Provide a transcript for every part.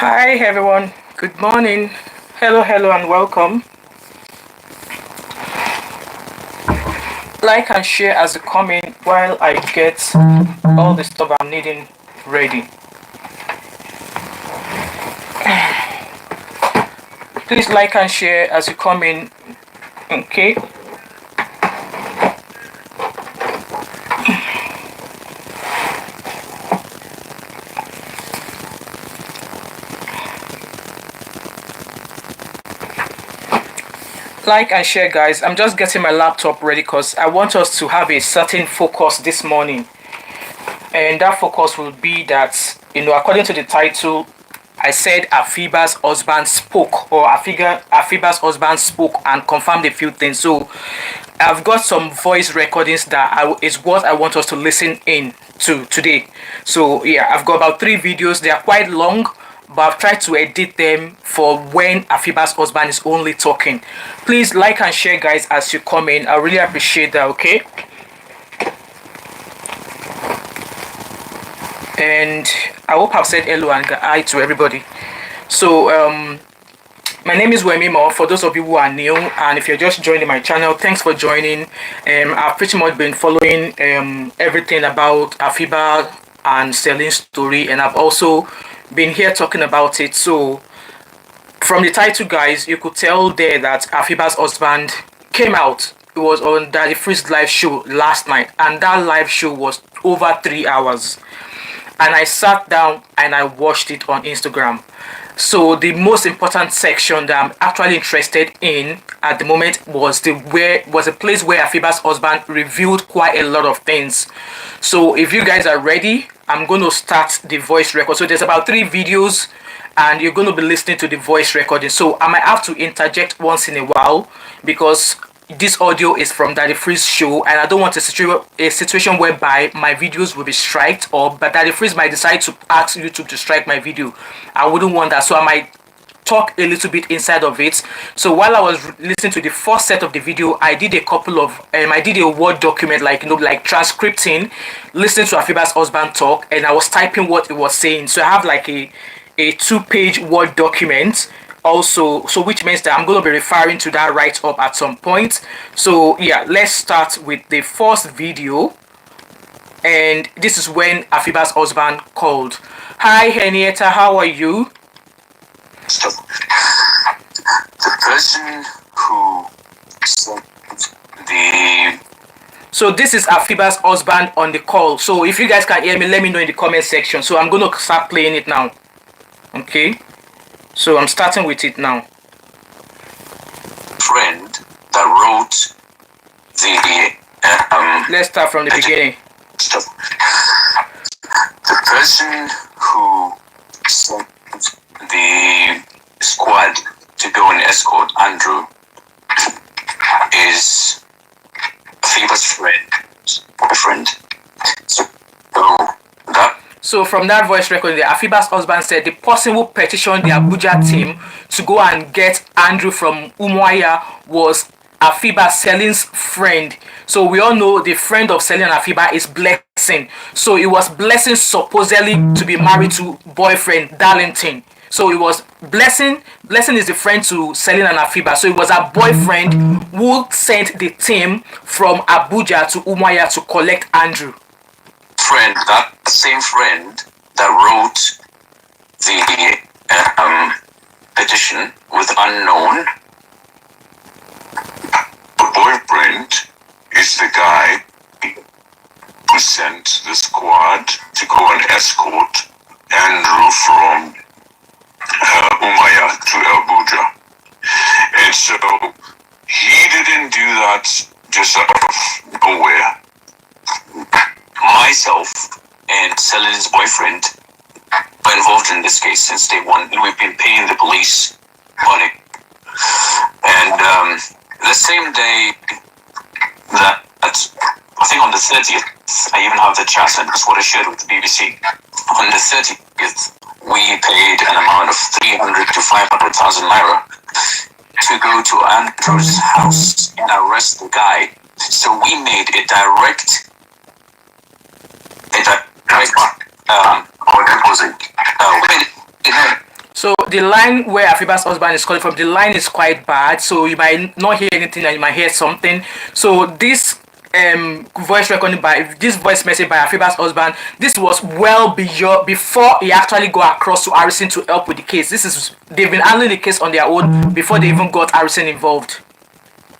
Hi everyone, good morning. Hello and welcome. Like and share as you come in while I get all the stuff I'm needing ready. Please like and share as you come in, okay? Like and share, guys. I'm just getting my laptop ready because I want us to have a certain focus this morning. And that focus will be that, according to the title, I said Afiba's husband spoke, or Afiba's husband spoke and confirmed a few things. So I've got some voice recordings that is what I want us to listen in to today. So yeah, I've got about 3 videos. They are quite long, but I've tried to edit them for when Afiba's husband is only talking. Please like and share, guys, as you come in. I really appreciate that, okay? And I hope I've said hello and hi to everybody. So my name is Wemimo, for those of you who are new, and if you're just joining my channel, thanks for joining. I've pretty much been following everything about Afiba and Celine's story, and I've also been here talking about it. So from the title, guys, you could tell there that Afiba's husband came out. It was on Daddy Free's live show last night, and that live show was over 3 hours. And I sat down and I watched it on Instagram. So the most important section that I'm actually interested in at the moment was a place where Afiba's husband revealed quite a lot of things. So if you guys are ready, I'm going to start the voice record. So there's about 3 videos and you're going to be listening to the voice recording. So I might have to interject once in a while because this audio is from Daddy Free's show, and I don't want a situation whereby my videos will be striked, or but Daddy Freeze might decide to ask YouTube to strike my video. I wouldn't want that, so I might talk a little bit inside of it. So while I was listening to the first set of the video, I did a couple of I did a Word document, like transcripting, listening to Afiba's husband talk, and I was typing what he was saying. So I have like a 2-page Word document also, so which means that I'm going to be referring to that right up at some point. So yeah, let's start with the first video, and this is when Afiba's husband called. Hi Henrietta, how are you? So, the person who sent the... So this is Afiba's husband on the call. So if you guys can hear me, let me know in the comment section. So I'm going to start playing it now. Okay, so I'm starting with it now. Friend that wrote the let's start from the beginning. So, the person who sent the squad to go and escort Andrew is Afiba's boyfriend. So from that voice recording, Afiba's husband said the person who petitioned the Abuja team to go and get Andrew from Umuahia was Afiba, Celine's friend. So we all know the friend of Celine and Afiba is Blessing. So it was Blessing supposedly to be married to boyfriend Darlington. So it was Blessing is the friend to Celine and Afiba. So it was her boyfriend who sent the team from Abuja to Umuahia to collect Andrew. Friend, that same friend that wrote the petition with unknown, the boyfriend is the guy who sent the squad to go and escort Andrew from Umuahia to Abuja. And so he didn't do that just out of nowhere. Myself and Celine's boyfriend were involved in this case since day one. We've been paying the police money. And the same day that, I think on the 30th, I even have the chat, and that's what I shared with the BBC. On the 30th, we paid an amount of 300 to 500,000 naira to go to Andrew's house and arrest the guy. So we made a direct So the line where Afiba's husband is calling from, the line is quite bad. So you might not hear anything and you might hear something. So this voice message by Afiba's husband, this was well beyond before he actually got across to Harrison to help with the case. They've been handling the case on their own before they even got Harrison involved.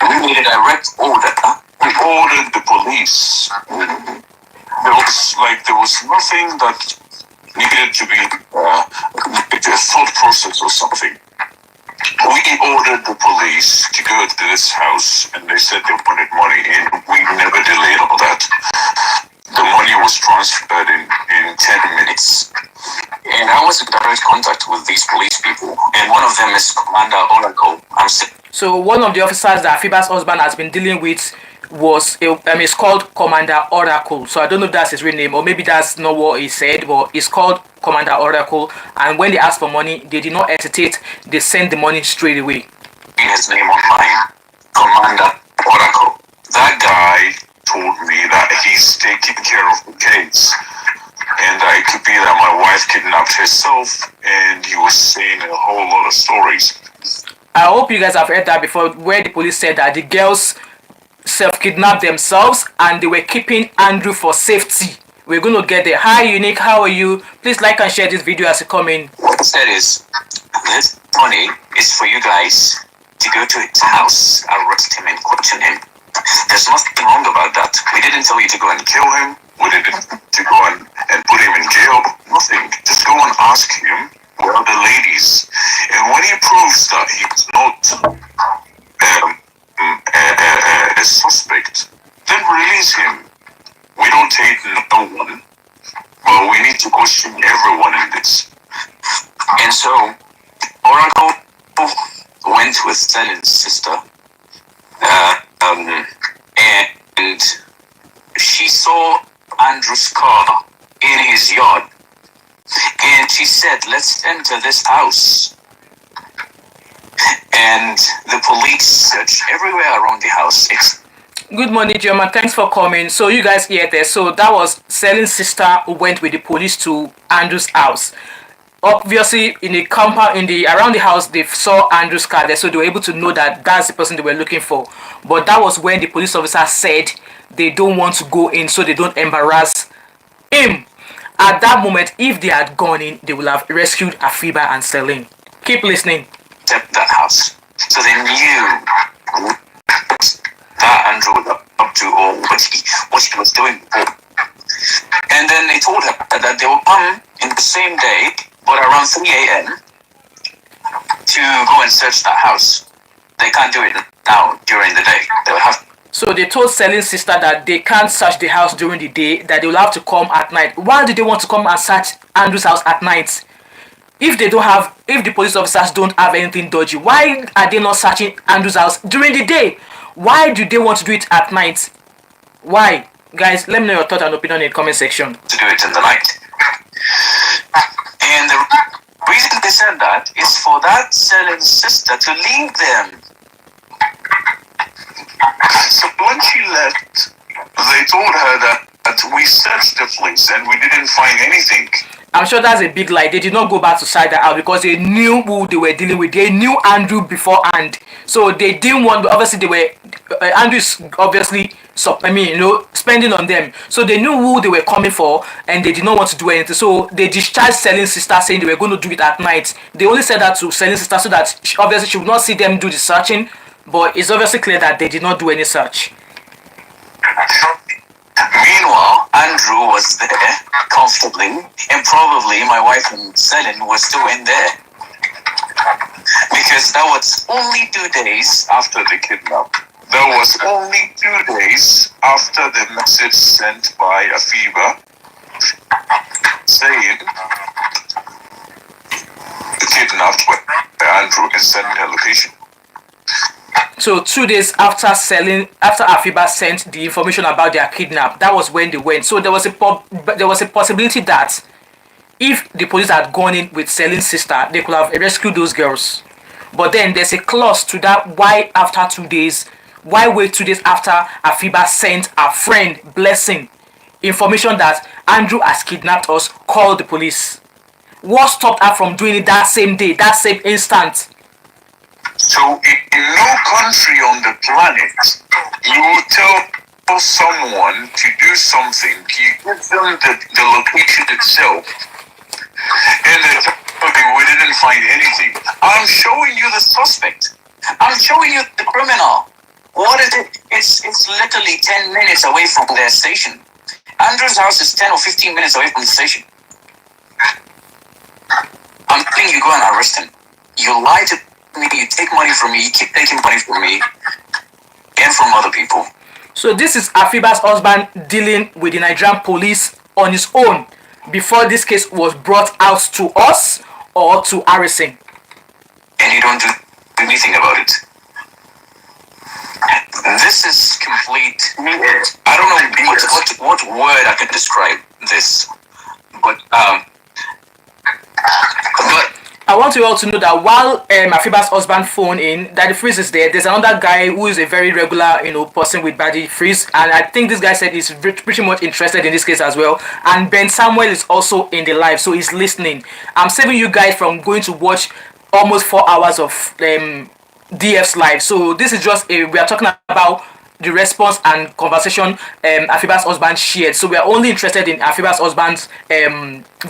We made a direct order. We ordered the police. There was nothing that needed to be a thought process or something. We ordered the police to go to this house, and they said they wanted money, and we never delayed all that. The money was transferred in 10 minutes. And I was in direct contact with these police people, and one of them is Commander Oracle. So one of the officers that Afiba's husband has been dealing with is called Commander Oracle. So I don't know if that's his real name, or maybe that's not what he said, but it's called Commander Oracle. And when they asked for money, they did not hesitate. They sent the money straight away. His name online, Commander Oracle. That guy told me that he's taking care of the case, and it could be that my wife kidnapped herself, and he was saying a whole lot of stories. I hope you guys have heard that before, where the police said that the girls self-kidnapped themselves and they were keeping Andrew for safety. We're going to get there. Hi Unique, how are you? Please like and share this video as you come in. What he said is, this money is for you guys to go to his house, arrest him and question him. There's nothing wrong about that. We didn't tell you to go and kill him. We didn't to go and put him in jail. Nothing. Just go and ask him where are the ladies. And when he proves that he's not a suspect, then release him. We don't take no one, but we need to question everyone in this. And so, Oracle went with Celine's sister, and she saw Andrew's car in his yard, and she said, let's enter this house. And the police searched everywhere around the house. Good morning, German. Thanks for coming. So you guys hear this. So that was Celine's sister who went with the police to Andrew's house. Obviously, in the compound, around the house, they saw Andrew's car there, so they were able to know that that's the person they were looking for. But that was when the police officer said they don't want to go in, so they don't embarrass him. At that moment, if they had gone in, they would have rescued Afiba and Celine. Keep listening. That house, so they knew that Andrew was up to, or what she was doing before. And then they told her that they will come in the same day, but around 3 a.m. to go and search that house. They can't do it now during the day. They will have. So they told Celine's sister that they can't search the house during the day, that they will have to come at night. Why do they want to come and search Andrew's house at night? If the police officers don't have anything dodgy, why are they not searching Andrew's house during the day? Why do they want to do it at night? Why? Guys, let me know your thoughts and opinion in the comment section. To do it in the night. And the reason they said that is for that Celine's sister to leave them. So when she left, they told her that we searched the place and we didn't find anything. I'm sure that's a big lie. They did not go back to side that out because they knew who they were dealing with. They knew Andrew beforehand. So they didn't want, obviously they were, Andrew's obviously, spending on them. So they knew who they were coming for and they did not want to do anything. So they discharged Celine's sister saying they were going to do it at night. They only said that to Celine's sister so that obviously she would not see them do the searching. But it's obviously clear that they did not do any search. Meanwhile, Andrew was there comfortably, and probably my wife and Celine were still in there. Because that was only 2 days after the kidnap. That was only 2 days after the message sent by Afiba saying the kidnapped by Andrew and sending her location. So 2 days after Afiba sent the information about their kidnap, that was when they went. So there was a possibility that if the police had gone in with Celine's sister, they could have rescued those girls. But then there's a clause to that. Why after 2 days? Why wait 2 days after Afiba sent a friend Blessing information that Andrew has kidnapped us? Call the police. What stopped her from doing it that same day, that same instant? So in no country on the planet, you will tell someone to do something, you give them the location itself, and they tell you we didn't find anything. I'm showing you the suspect. I'm showing you the criminal. What is it? It's literally 10 minutes away from their station. Andrew's house is 10 or 15 minutes away from the station. I'm telling you, go and arrest him. You lie to me, you take money from me, you keep taking money from me and from other people. So this is Afiba's husband dealing with the Nigerian police on his own before this case was brought out to us or to harassing. And you don't do anything about it. This is complete. I don't know what word I can describe this, but I want you all to know that while Afiba's husband phoned in, Daddy Freeze is there. There's another guy who is a very regular, person with Daddy Freeze, and I think this guy said he's pretty much interested in this case as well. And Ben Samuel is also in the live, so he's listening. I'm saving you guys from going to watch almost 4 hours of DF's live. So this is just we are talking about the response and conversation Afiba's husband shared. So we are only interested in Afiba's husband's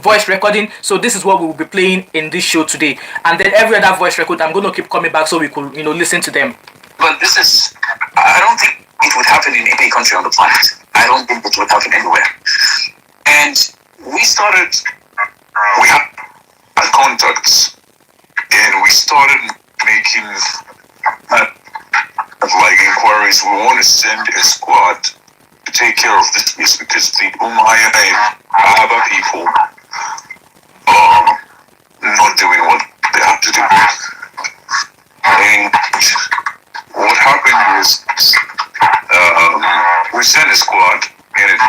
voice recording. So this is what we will be playing in this show today. And then every other voice record, I'm going to keep coming back so we could, listen to them. But this is, I don't think it would happen in any country on the planet. I don't think it would happen anywhere. And we had contacts, and we started making inquiries. We want to send a squad to take care of this case because the Umuahia and AIBA people are not doing what they have to do. And what happened was we sent a squad, and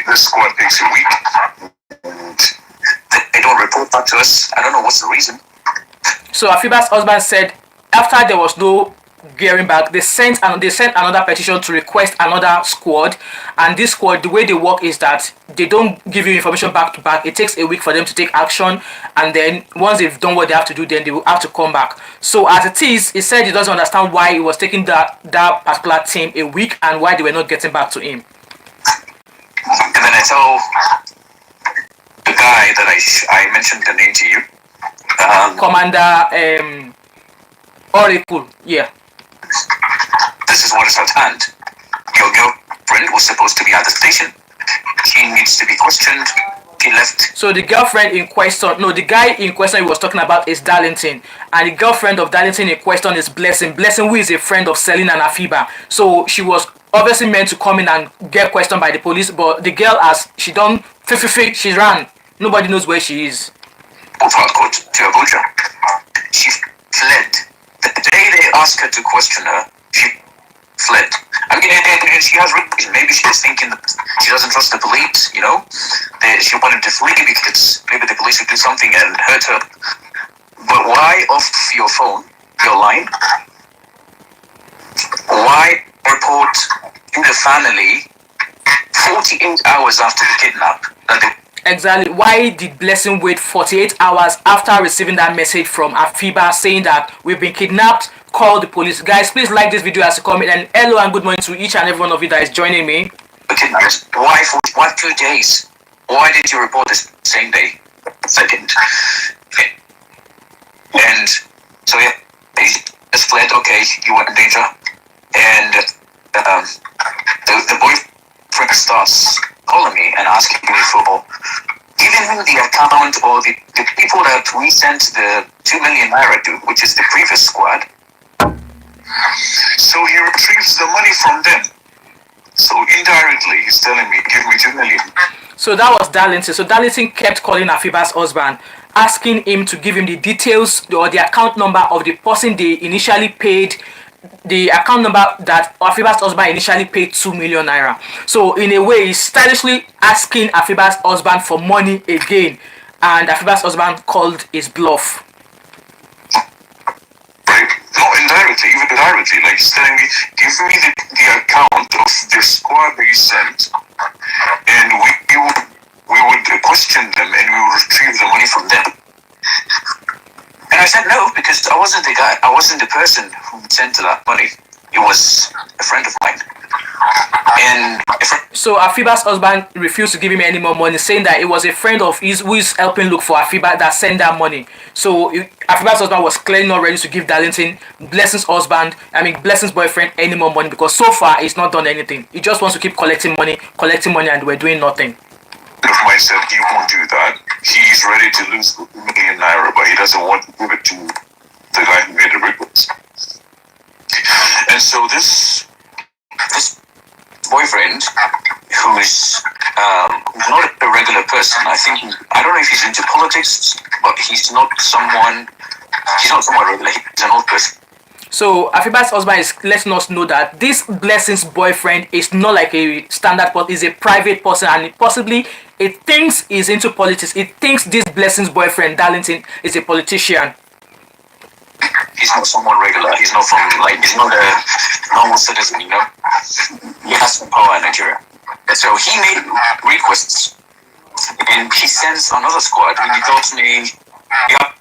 the squad takes a week, and they don't report back to us. I don't know what's the reason. So Afiba's husband said after there was no gearing back, they sent another petition to request another squad. And this squad, the way they work is that they don't give you information back to back. It takes a week for them to take action, and then once they've done what they have to do, then they will have to come back. So as it is, he said he doesn't understand why it was taking that particular team a week and why they were not getting back to him. And then I tell the guy that I mentioned the name to you, Commander Oracle, yeah. This is what is at hand. Your girlfriend was supposed to be at the station. She needs to be questioned. She left. So the girlfriend in question, no, the guy in question he was talking about is Darlington, and the girlfriend of Darlington in question is Blessing. Blessing, who is a friend of Celine and Afiba. So she was obviously meant to come in and get questioned by the police, but the girl, as she done, she ran. Nobody knows where she is. Of Hardcourt to Abuja. She fled. The day they asked her to question her, she fled. I mean, and she has reason. Maybe she's thinking that she doesn't trust the police, She wanted to flee because maybe the police would do something and hurt her. But why off your phone, your line? Why report to the family 48 hours after the kidnap that they... Exactly. Why did Blessing wait 48 hours after receiving that message from Afiba saying that we've been kidnapped? Call the police. Guys, please like this video as a comment, and hello and good morning to each and every one of you that is joining me. Why 2 days? Why did you report this same day? Second. Okay. And so yeah, he just fled. Okay, you were in danger, and the boyfriend starts calling me and asking me for giving him the account or the people that we sent the 2 million naira to, which is the previous squad. So he retrieves the money from them. So indirectly, he's telling me, give me 2 million. So that was Darlington. So Darlington kept calling Afiba's husband, asking him to give him the details or the account number of the person they initially paid, the account number that Afiba's husband initially paid 2 million naira. So in a way, he's stylishly asking Afiba's husband for money again, and Afiba's husband called his bluff. Right. Not indirectly, even directly. Like he's telling me, give me the account of the squad that you sent, and we would question them and we would retrieve the money from them. said no, because I wasn't the guy. I wasn't the person who sent that money. It was a friend of mine. And so Afiba's husband refused to give him any more money, saying that it was a friend of his who is helping look for Afiba that sent that money. So Afiba's husband was clearly not ready to give Darlington, Blessing's Blessing's boyfriend, any more money, because so far he's not done anything. He just wants to keep collecting money, and we're doing nothing. Of mine said he won't do that. He's ready to lose ₦1 million, but he doesn't want to give it to the guy who made the request. And so this boyfriend, who's not a regular person, I don't know if he's into politics, but he's not someone regular. He's an old person. So Afiba's husband is letting us know that this Blessing's boyfriend is not like a standard person, is a private person, and possibly it thinks he's into politics. It thinks this Blessing's boyfriend, Darlington, is a politician. He's not someone regular. He's not he's not a normal citizen, you know? He has some power in Nigeria. So he made requests, and he sends another squad, and he told me, you have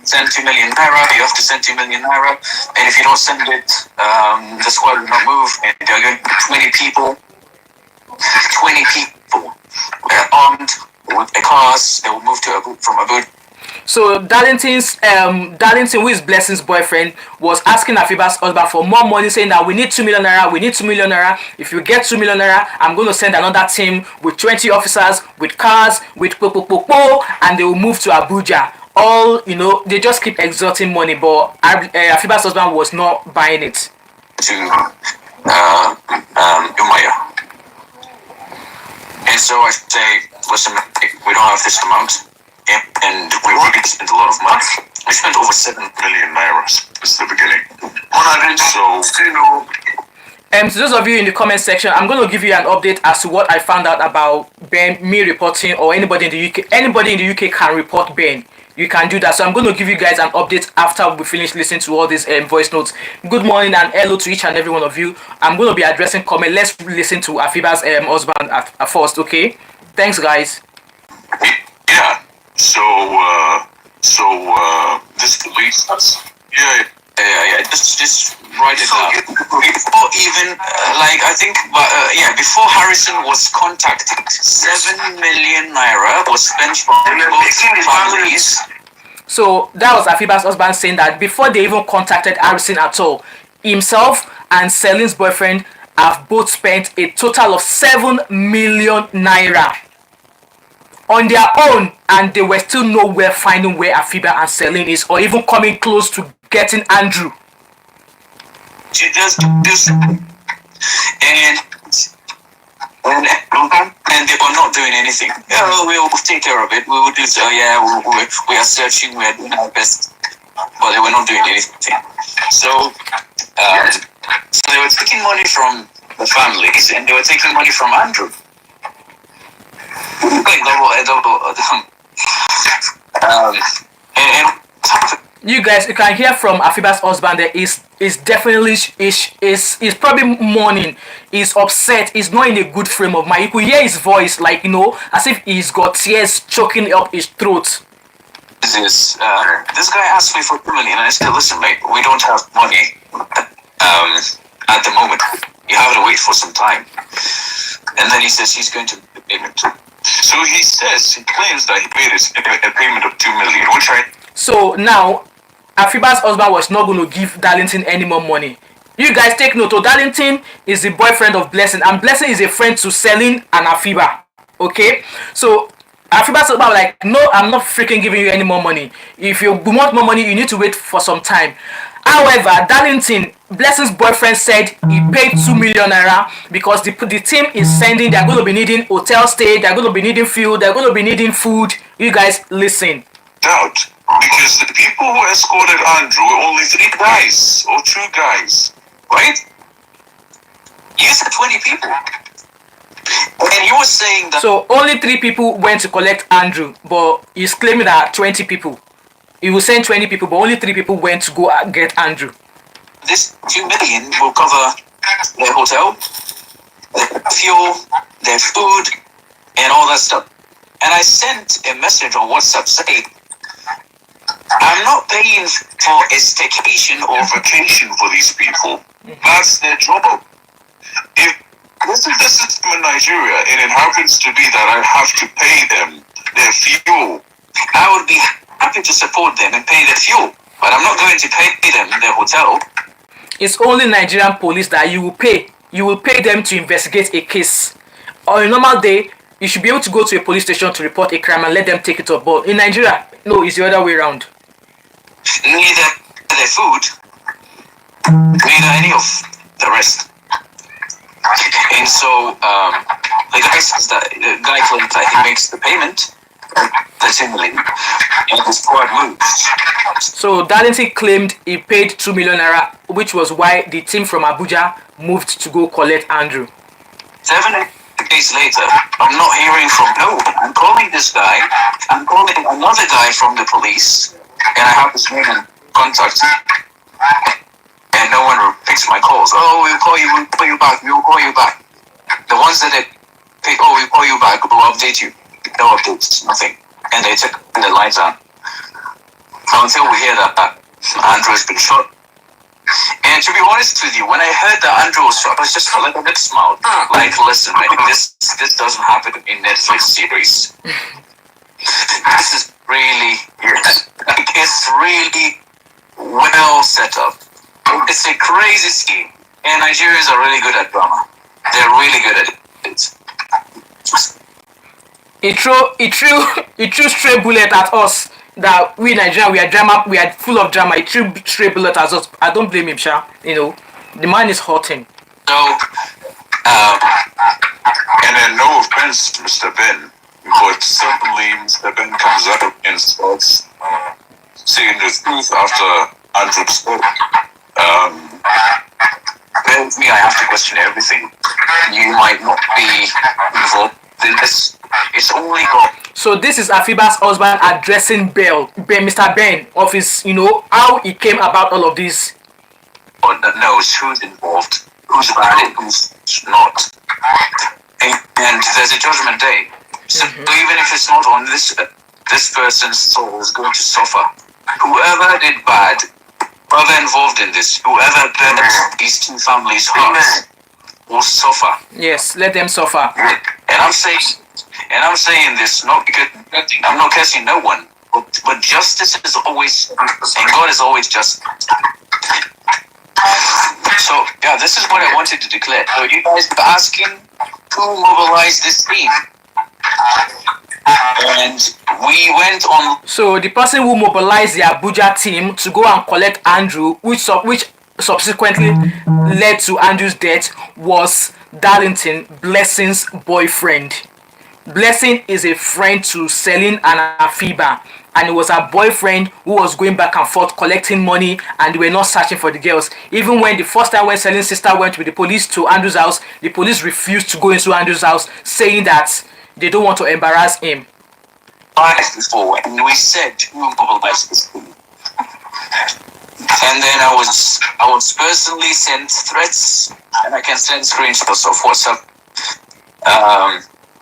to send ₦2 million, you have to send ₦2 million, and if you don't send it, the squad will not move, and they're going to 20 people. 20 people were armed with cars. They will move from Abuja. So Darlington, who is Blessing's boyfriend, was asking Afiba's husband for more money, saying that we need ₦2 million, we need ₦2 million. If you get ₦2 million, I'm going to send another team with 20 officers, with cars, with and they will move to Abuja. All, they just keep extorting money, but Afiba's husband was not buying it. To Umuahia. And so I say, listen, we don't have this amount. And we already spent a lot of money. We spent over ₦7 million since the beginning. To those of you in the comment section, I'm going to give you an update as to what I found out about Ben, me reporting, or anybody in the UK. Anybody in the UK can report Ben. You can do that. So I'm going to give you guys an update after we finish listening to all these voice notes. Good morning and hello to each and every one of you. I'm going to be addressing comment. Let's listen to Afiba's husband at first, okay? Thanks, guys. Yeah. So this police, just write it down. Before even, before Harrison was contacted, ₦7 million was spent from both families. So that was Afiba's husband saying that before they even contacted Harrison at all, himself and Celine's boyfriend have both spent a total of ₦7 million on their own, and they were still nowhere finding where Afiba and Celine is, or even coming close to getting Andrew. She just this, and they were not doing anything. We will take care of it. We will do so. Yeah, we are searching. We are doing our best, but they were not doing anything. So they were taking money from the families, and they were taking money from Andrew. You guys, you can hear from Afiba's husband that is definitely is probably mourning, is upset, is not in a good frame of mind. You could hear his voice, as if he's got tears choking up his throat. This guy asked me for ₦2 million, and I said, listen, mate, we don't have money at the moment. You have to wait for some time. And then he says he's going to make payment. So he claims that he made a payment of ₂ million, which I... So now, Afiba's husband was not going to give Darlington any more money. You guys take note, Darlington is the boyfriend of Blessing, and Blessing is a friend to Celine and Afiba. Okay? So Afiba's husband was like, no, I'm not freaking giving you any more money. If you want more money, you need to wait for some time. However, Darlington, Blessing's boyfriend, said he paid ₂ million because the team is sending, they're going to be needing hotel stay, they're going to be needing fuel, they're going to be needing food. You guys listen. Doubt, because the people who escorted Andrew were only 3 guys or 2 guys, right? You said 20 people. And you were saying that... So only 3 people went to collect Andrew, but he's claiming that 20 people. He will send 20 people, but only 3 people went to go get Andrew. This ₂ million will cover their hotel, their fuel, their food, and all that stuff. And I sent a message on WhatsApp saying, I'm not paying for a staycation or vacation for these people. That's their job. If this is the system in Nigeria and it happens to be that I have to pay them their fuel, I would be happy to support them and pay their fuel. But I'm not going to pay them their hotel. It's only Nigerian police that you will pay. You will pay them to investigate a case. On a normal day, you should be able to go to a police station to report a crime and let them take it up. But in Nigeria, no, it's the other way around. Neither the food, neither any of the rest. And so the guy says that the guy claims that he makes the payment. That's in the link. And the squad moves. So Darlington claimed he paid 2 million naira, which was why the team from Abuja moved to go collect Andrew. 7 days later, I'm not hearing from no one. I'm calling this guy. I'm calling another guy from the police, and I have his name and contact, and no one picks my calls. Oh, we'll call you. We'll call you back. We'll call you back. The ones that they pick, oh, we'll call you back. We'll update you. No updates, nothing, and they took the lines down until we hear that Andrew has been shot. And to be honest with you, when I heard that Andrew was shot, I was just a little bit smiled. Like, listen, man, this doesn't happen in Netflix series. This is really, like, it's really well set up. It's a crazy scheme, and Nigerians are really good at drama. They're really good at it. He threw stray bullet at us. That we Nigerian, we are full of drama. He threw stray bullet at us. I don't blame him, Sha. You know, the man is hurting. So, And then no offense to Mr. Ben, but suddenly Mr. Ben comes out and starts saying the truth after Andrew spoke. with me, I have to question everything. You might not be involved in this. It's only God. So this is Afiba's husband addressing Mr. Ben, of his, how he came about all of this. That knows who's involved, who's bad and who's not. And there's a judgment day. So even if it's not on this person's soul is going to suffer. Whoever did bad, whoever involved in this, whoever burnt these two families' hearts will suffer. Yes, let them suffer. And I'm saying this not because I'm not cursing no one, but justice is always, and God is always just. So yeah, this is what I wanted to declare. So you guys are asking who mobilized this team, and we went on. So the person who mobilized the Abuja team to go and collect Andrew, which subsequently led to Andrew's death, was Darlington, Blessing's boyfriend. Blessing is a friend to Celine and Afiba, and it was her boyfriend who was going back and forth collecting money, and they were not searching for the girls. Even when the first time when Celine's sister went with the police to Andrew's house, the police refused to go into Andrew's house, saying that they don't want to embarrass him. Before, and we said who mobilized this team. And then I was personally sent threats, and I can send screenshots of WhatsApp.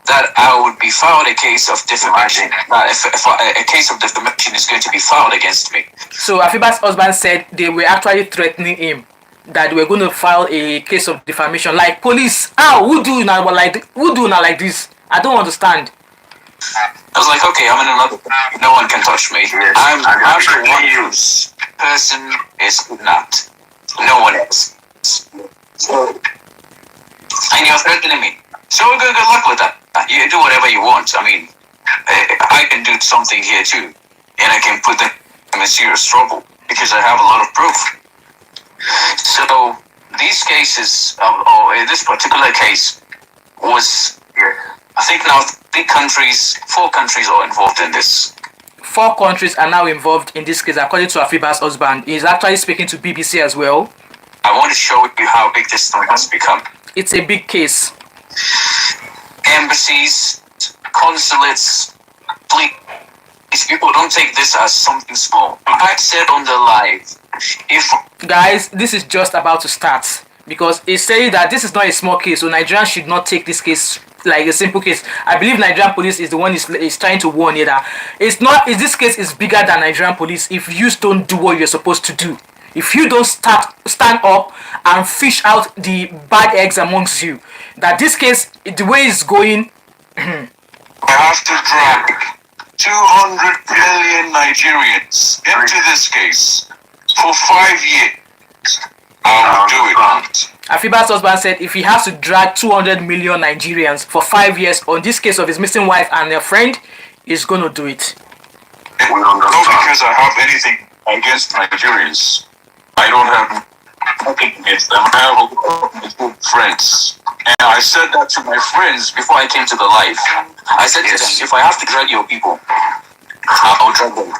That I would be filed a case of defamation. If a case of defamation is going to be filed against me. So Afiba's husband said they were actually threatening him, that they were going to file a case of defamation. Like, police, who do now like this? I don't understand. I was like, okay, I'm in another. No one can touch me. I'm the one whose person is kidnapped. No one else. And you're threatening me. So good luck with that. You do whatever you want. I mean, I can do something here too, and I can put them in serious trouble because I have a lot of proof. So these cases, or this particular case, was, I think now 4 countries are involved in this. 4 countries are now involved in this case, according to Afiba's husband. He's actually speaking to BBC as well. I want to show you how big this thing has become. It's a big case. Embassies, consulates, please, people don't take this as something small. I said on the live, guys, this is just about to start, because it's saying that this is not a small case, so Nigerians should not take this case like a simple case. I believe Nigerian police is the one is trying to warn you that it's not. Is this case is bigger than Nigerian police if you don't do what you're supposed to do. If you don't stand up and fish out the bad eggs amongst you, that this case, the way it's going. I have to drag 200 million Nigerians into this case for 5 years. I will do it. Afiba's husband said if he has to drag 200 million Nigerians for 5 years on this case of his missing wife and their friend, he's going to do it. Not because I have anything against Nigerians. I don't have nothing against them. I have a lot of good friends. And I said that to my friends before I came to the live. I said to them, if I have to drag your people, I'll drag them.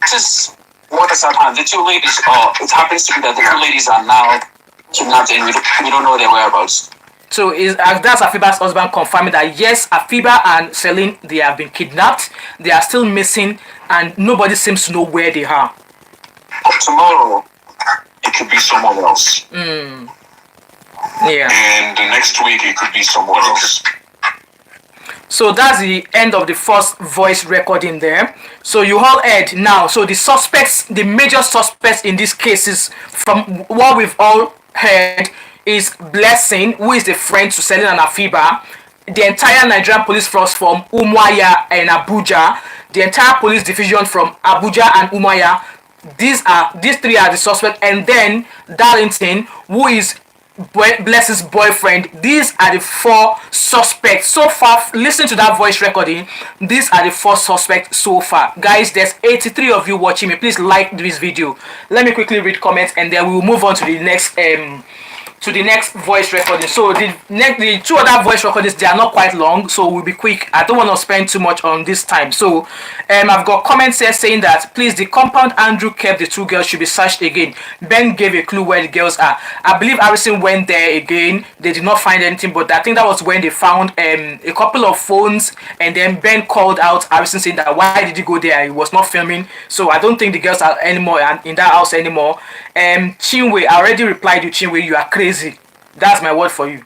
This is what has happened. The two ladies, it happens to be that the two ladies are now kidnapped and we don't know their whereabouts. So that's Afiba's husband confirming that yes, Afiba and Celine, they have been kidnapped. They are still missing and nobody seems to know where they are. But tomorrow, it could be someone else. Yeah. And the next week, it could be someone else. So that's the end of the first voice recording there. So you all heard now. So the suspects, the major suspects in these cases, from what we've all heard, is Blessing, who is the friend to Celine and Afiba, the entire Nigerian police force from Umuahia and Abuja, the entire police division from Abuja and Umuahia. These three are the suspects, and then Darlington, who is Bless's boyfriend. These are the four suspects so far. Listen to that voice recording. These are the four suspects so far, guys. There's 83 of you watching me. Please like this video. Let me quickly read comments and then we'll move on to the next voice recording. So the two other voice recordings, they are not quite long, so we'll be quick. I don't want to spend too much on this time. So I've got comments here saying that please, the compound Andrew kept the two girls should be searched again. Ben gave a clue where the girls are. I believe Harrison went there again. They did not find anything, but I think that was when they found a couple of phones, and then Ben called out Harrison saying that why did he go there? He was not filming. So I don't think the girls are anymore in that house anymore. Chinwe, I already replied to Chinwe, you are crazy. That's my word for you.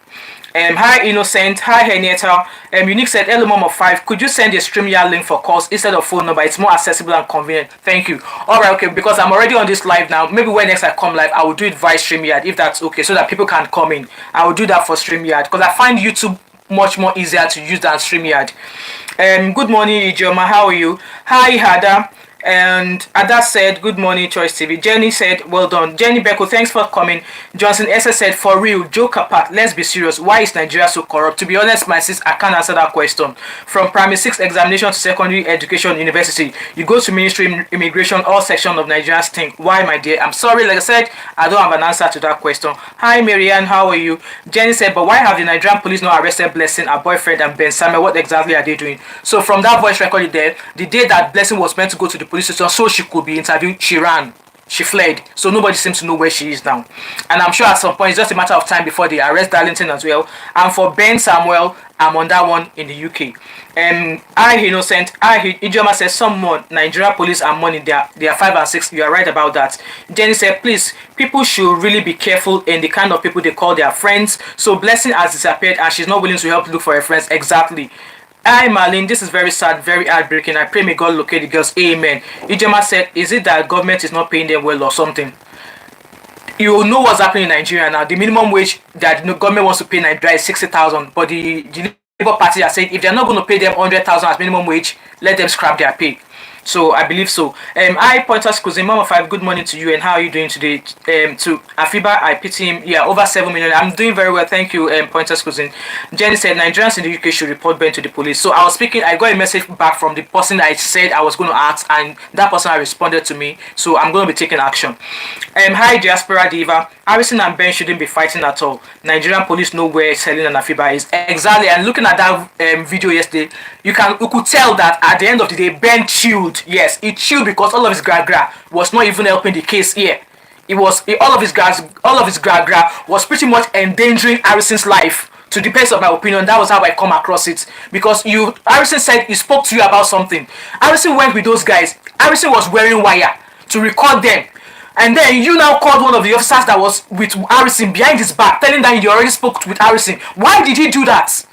Hi Innocent, hi Henrietta. Unique said, hello Mom of 5, could you send a StreamYard link for calls instead of phone number? It's more accessible and convenient. Thank you. Alright, okay, because I'm already on this live now. Maybe when next I come live, I will do it via StreamYard if that's okay, so that people can come in. I will do that for StreamYard because I find YouTube much more easier to use than StreamYard. Good morning Ijoma, how are you? Hi Hada. And Ada said, good morning Choice TV. Jenny said, well done. Jenny Beko, thanks for coming. Johnson Essa said, for real, joke apart, let's be serious. Why is Nigeria so corrupt? To be honest, my sis, I can't answer that question. From primary 6 examination to secondary education, university, you go to ministry, immigration, all sections of Nigeria stink. Why, my dear? I'm sorry, like I said, I don't have an answer to that question. Hi Marianne, how are you? Jenny said, but why have the Nigerian police not arrested Blessing, her boyfriend, and Ben Samuel? What exactly are they doing? So from that voice recorded there, the day that Blessing was meant to go to the police station so she could be interviewed, she ran, she fled. So nobody seems to know where she is now, and I'm sure at some point it's just a matter of time before they arrest Darlington as well. And for Ben Samuel, I'm on that one in the UK. I Innocent, I Ijoma says someone Nigeria police are money. They are 5 and 6. You are right about that. Jenny said, please, people should really be careful in the kind of people they call their friends. So Blessing has disappeared and she's not willing to help look for her friends. Exactly. Hi Marlene, this is very sad, very heartbreaking. I pray may God locate the girls. Amen. Ijema said, is it that government is not paying them well or something? You know what's happening in Nigeria now. The minimum wage that the government wants to pay Nigeria is 60,000, but the Labour Party are saying if they're not going to pay them 100,000 as minimum wage, let them scrap their pay. So I believe so. I Pointers Cousin Mom5, good morning to you, and how are you doing today? To Afiba, I pity him. Yeah, over 7 million. I'm doing very well, thank you. Pointers Cousin. Jenny said Nigerians in the UK should report Ben to the police. So I was speaking. I got a message back from the person I said I was going to ask, and that person responded to me. So I'm going to be taking action. Hi Diaspora Diva. Harrison and Ben shouldn't be fighting at all. Nigerian police know where Celine and Afiba is. Exactly. And looking at that video yesterday, you could tell that at the end of the day, Ben chilled. Yes, he chilled because all of his gra was not even helping the case here. All of his gra was pretty much endangering Harrison's life. To the best of my opinion, that was how I come across it. Because Harrison said he spoke to you about something. Harrison went with those guys. Harrison was wearing wire to record them. And then you now called one of the officers that was with Harrison behind his back, telling that you already spoke with Harrison. Why did he do that?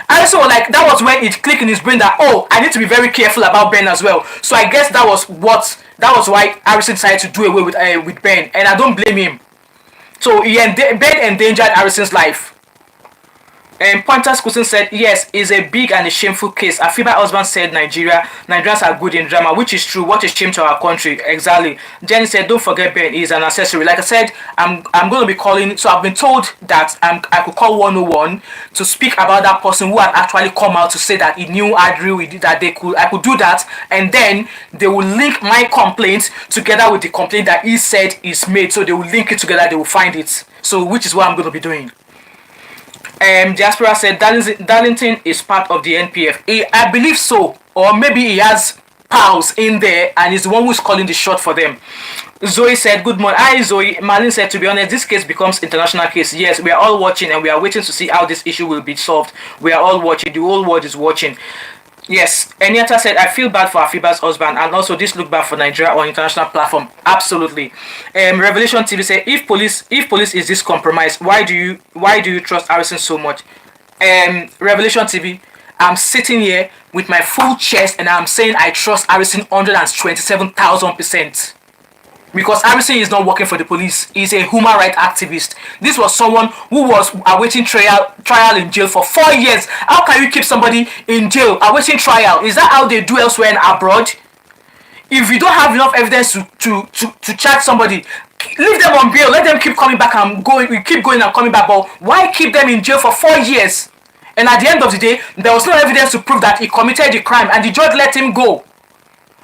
Also, like, that was when it clicked in his brain that, oh, I need to be very careful about Ben as well. So I guess that was why Harrison decided to do away with Ben, and I don't blame him. So Ben endangered Harrison's life. And Pointer's Cousin said, yes, it's a big and a shameful case. Afiba husband said Nigerians are good in drama, which is true. What a shame to our country. Exactly. Jenny said, don't forget Ben is an accessory. Like I said, I'm going to be calling, so I've been told that I could call 101 to speak about that person who had actually come out to say that he knew Adri, that I could do that, and then they will link my complaint together with the complaint that he said is made. So they will link it together, they will find it. So which is what I'm going to be doing. Diaspora said Darlington is part of the NPF. I believe so, or maybe he has pals in there and he's the one who's calling the shot for them. Zoe said, good morning. Hi Zoe. Marlene said, to be honest, this case becomes international case. Yes, we are all watching and we are waiting to see how this issue will be solved. We are all watching. The whole world is watching. Yes, Enyata said, I feel bad for Afiba's husband, and also this look bad for Nigeria on international platform. Absolutely. Revelation TV said, if police is this compromised, why do you trust Harrison so much? Revelation TV, I'm sitting here with my full chest and I'm saying I trust Harrison 127,000%. Because Harrison is not working for the police. He's a human rights activist. This was someone who was awaiting trial in jail for 4 years. How can you keep somebody in jail awaiting trial? Is that how they do elsewhere in abroad? If you don't have enough evidence to charge somebody, leave them on bail. Let them keep coming back and going. We keep going and coming back. But why keep them in jail for 4 years? And at the end of the day, there was no evidence to prove that he committed the crime, and the judge let him go.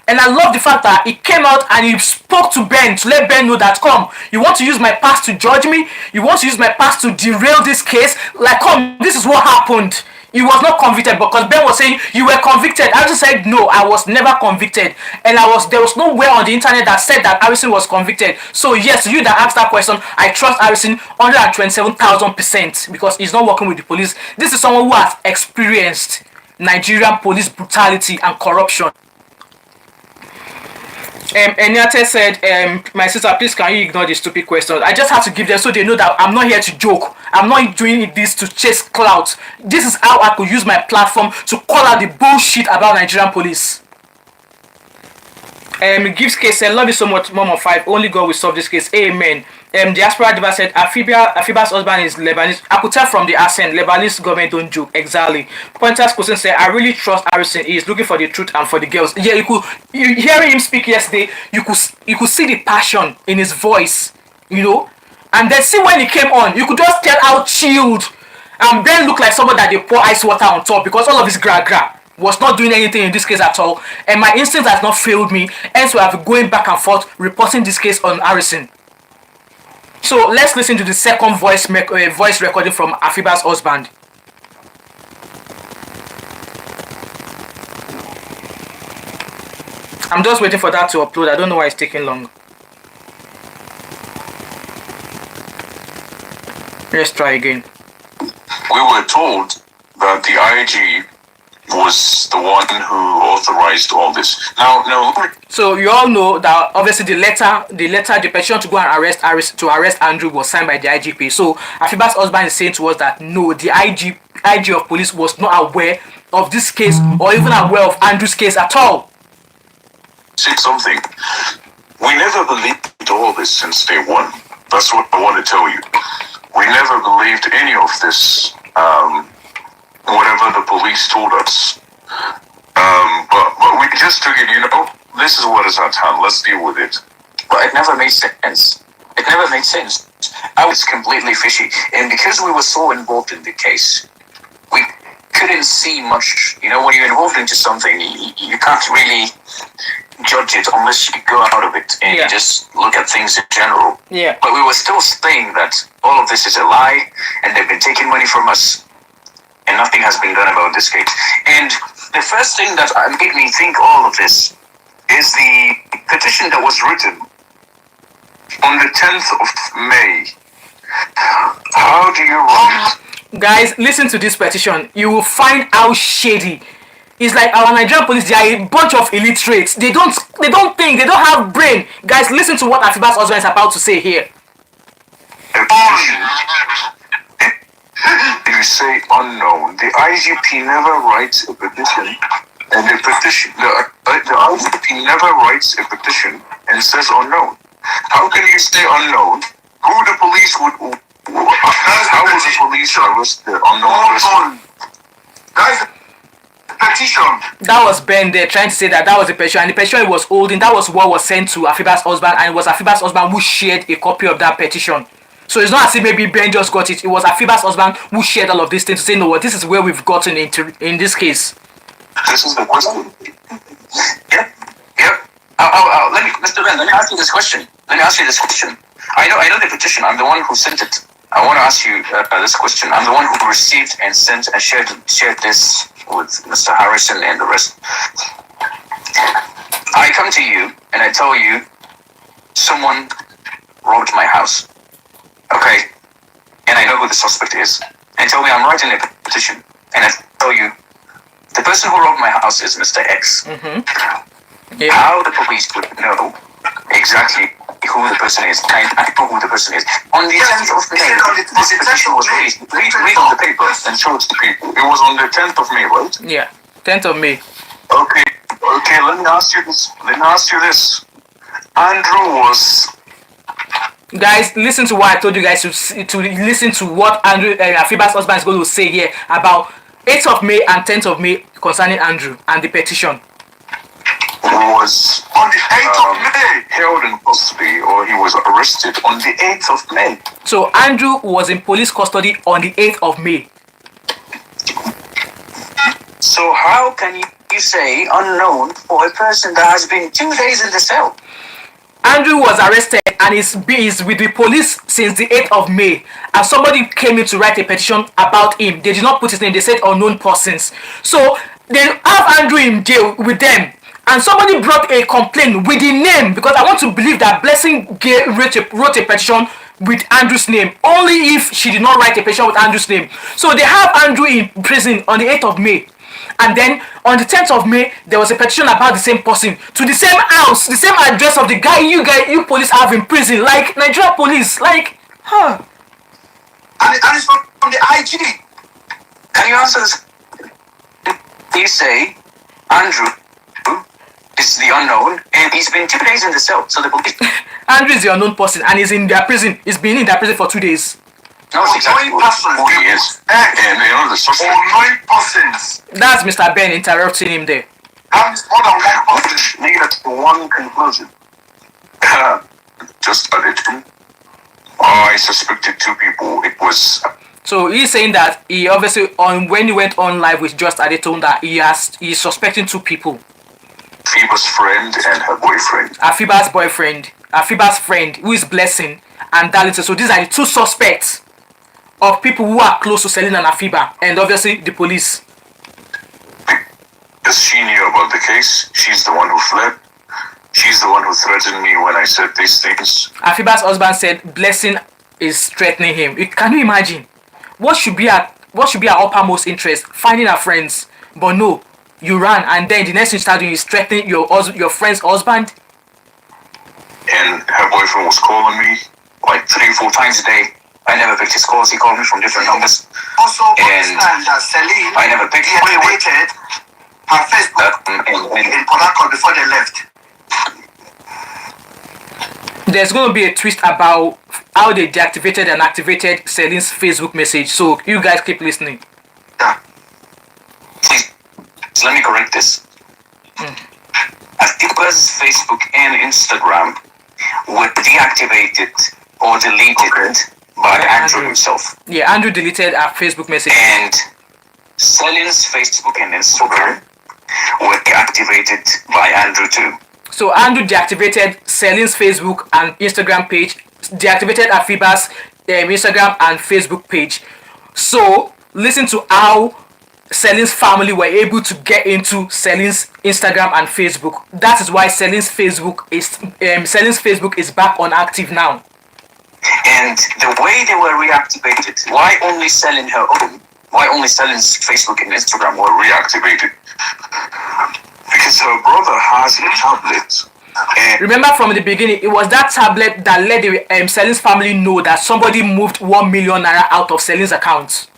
And I love the fact that he came out and he spoke to Ben to let Ben know that, come, you want to use my past to judge me? You want to use my past to derail this case? Like, come, this is what happened. He was not convicted because Ben was saying, you were convicted. Harrison said, no, I was never convicted. And there was nowhere on the internet that said that Harrison was convicted. So yes, you that asked that question, I trust Harrison 127,000% because he's not working with the police. This is someone who has experienced Nigerian police brutality and corruption. Enyate said, my sister, please can you ignore the stupid questions? I just have to give them so they know that I'm not here to joke. I'm not doing this to chase clout. This is how I could use my platform to call out the bullshit about Nigerian police. Gives case said, love you so much, Mom of 5. Only God will solve this case. Amen. Diaspora Diva said, Afiba's husband is Lebanese. I could tell from the accent, Lebanese government don't joke. Exactly. Pointer's Cousin said, I really trust Harrison. He is looking for the truth and for the girls. Yeah, you hearing him speak yesterday, you could see the passion in his voice, you know. And then see when he came on, you could just tell how chilled. And Ben looked like someone that they pour ice water on top because all of his gra was not doing anything in this case at all. And my instinct has not failed me. Hence, we have been going back and forth reporting this case on Harrison. So let's listen to the second voice recording from Afiba's husband. I'm just waiting for that to upload. I don't know why it's taking long. Let's try again. We were told that the IG was the one who authorized all this. Now, no. So you all know that obviously the petition to go and arrest Andrew was signed by the IGP. So Afiba's husband is saying to us that no, the IG of police was not aware of this case or even aware of Andrew's case at all. Say something. We never believed all this since day one. That's what I want to tell you. We never believed any of this. Whatever the police told us. But we just figured, this is what is at hand. Let's deal with it. But it never made sense. It never made sense. I was completely fishy. And because we were so involved in the case, we couldn't see much. When you're involved into something, you can't really judge it unless you go out of it and you just look at things in general. Yeah. But we were still saying that all of this is a lie and they've been taking money from us. And nothing has been done about this case. And the first thing that made me think all of this is the petition that was written on the 10th of May. How do you write it? Guys, listen to this petition. You will find how shady. It's like our Nigerian police, they are a bunch of illiterates. They don't think, they don't have brain. Guys, listen to what Afiba's husband is about to say here. A petition you say unknown, the IGP never writes a petition, and the IGP never writes a petition and says unknown. How can you say unknown? Who the police would? How would the police arrest the unknown person? That's a petition. That was Ben there trying to say that was a petition, and the petition he was holding, that was what was sent to Afiba's husband, and it was Afiba's husband who shared a copy of that petition. So it's not as if maybe Ben just got it. It was Afiba's husband who shared all of these things to say, no, what, this is where we've gotten into in this case. This is the question. Yep. Let me, Mr. Ben, let me ask you this question. I know the petition. I'm the one who sent it. I want to ask you this question. I'm the one who received and sent and shared this with Mr. Harrison and the rest. I come to you and I tell you someone robbed my house. Okay? And I know who the suspect is. And tell me I'm writing a petition. And I tell you the person who robbed my house is Mr. X. Yeah. How the police would know exactly who the person is. I know who the person is. On the 10th of May, this petition was released. Read on the paper And show it to people. It was on the 10th of May, right? Yeah, 10th of May. Okay, let me ask you this. Andrew was... Guys, listen to what I told you guys to listen to what Andrew, Afiba's husband is going to say here about 8th of May and 10th of May concerning Andrew and the petition. Was on the 8th of May held in custody, or he was arrested on the 8th of May. So Andrew was in police custody on the 8th of May. So how can you say unknown for a person that has been 2 days in the cell? Andrew was arrested and is with the police since the 8th of May. And somebody came in to write a petition about him. They did not put his name. They said unknown persons. So they have Andrew in jail with them. And somebody brought a complaint with the name, because I want to believe that Blessing wrote a petition with Andrew's name, only if she did not write a petition with Andrew's name. So they have Andrew in prison on the 8th of May. And then on the 10th of May, there was a petition about the same person to the same house, the same address of the guy you police have in prison, like Nigeria police, like, huh? And it's from the IG. Can you answer this? You say Andrew is the unknown, and he's been 2 days in the cell. So the police. Andrew is the unknown person, and he's in their prison. He's been in their prison for 2 days. No, it's exactly who he is. And you know the suspect. Unknown persons. That's Mr. Ben interrupting him there. And more than one person made it to one conclusion. Just addition. I suspected 2 people. It was. So he's saying that he obviously when he went on live with Just Adetone that he's suspecting 2 people. Afiba's friend and her boyfriend. Afiba's boyfriend, Afiba's friend, who is Blessing, and Dalito. So these are the 2 suspects of people who are close to Celine and Afiba, and obviously the police. Because she knew about the case, she's the one who fled. She's the one who threatened me when I said these things. Afiba's husband said Blessing is threatening him. Can you imagine? What should be our uppermost interest? Finding our friends, but no. You ran, and then the next thing you start doing is threatening your friend's husband. And her boyfriend was calling me like 3-4 times a day. I never picked his calls. He called me from different numbers. Also, and that Celine I never picked it. Waited her Facebook in Port Harcourt before they left. There's going to be a twist about how they deactivated and activated Celine's Facebook message. So you guys keep listening. Yeah. Please, let me correct this. Afiba's Facebook and Instagram were deactivated or deleted by Andrew himself. Yeah, Andrew deleted our Facebook message. And Celine's Facebook and Instagram were deactivated by Andrew too. So Andrew deactivated Celine's Facebook and Instagram page, deactivated Afiba's Instagram and Facebook page. So listen to how Celine's family were able to get into Celine's Instagram and Facebook. That is why Celine's Facebook is back on active now. And the way they were reactivated, why only Celine her own? Why only Celine's Facebook and Instagram were reactivated? Because her brother has a tablet. And remember from the beginning, it was that tablet that let the Celine's family know that somebody moved 1 million naira out of Celine's account.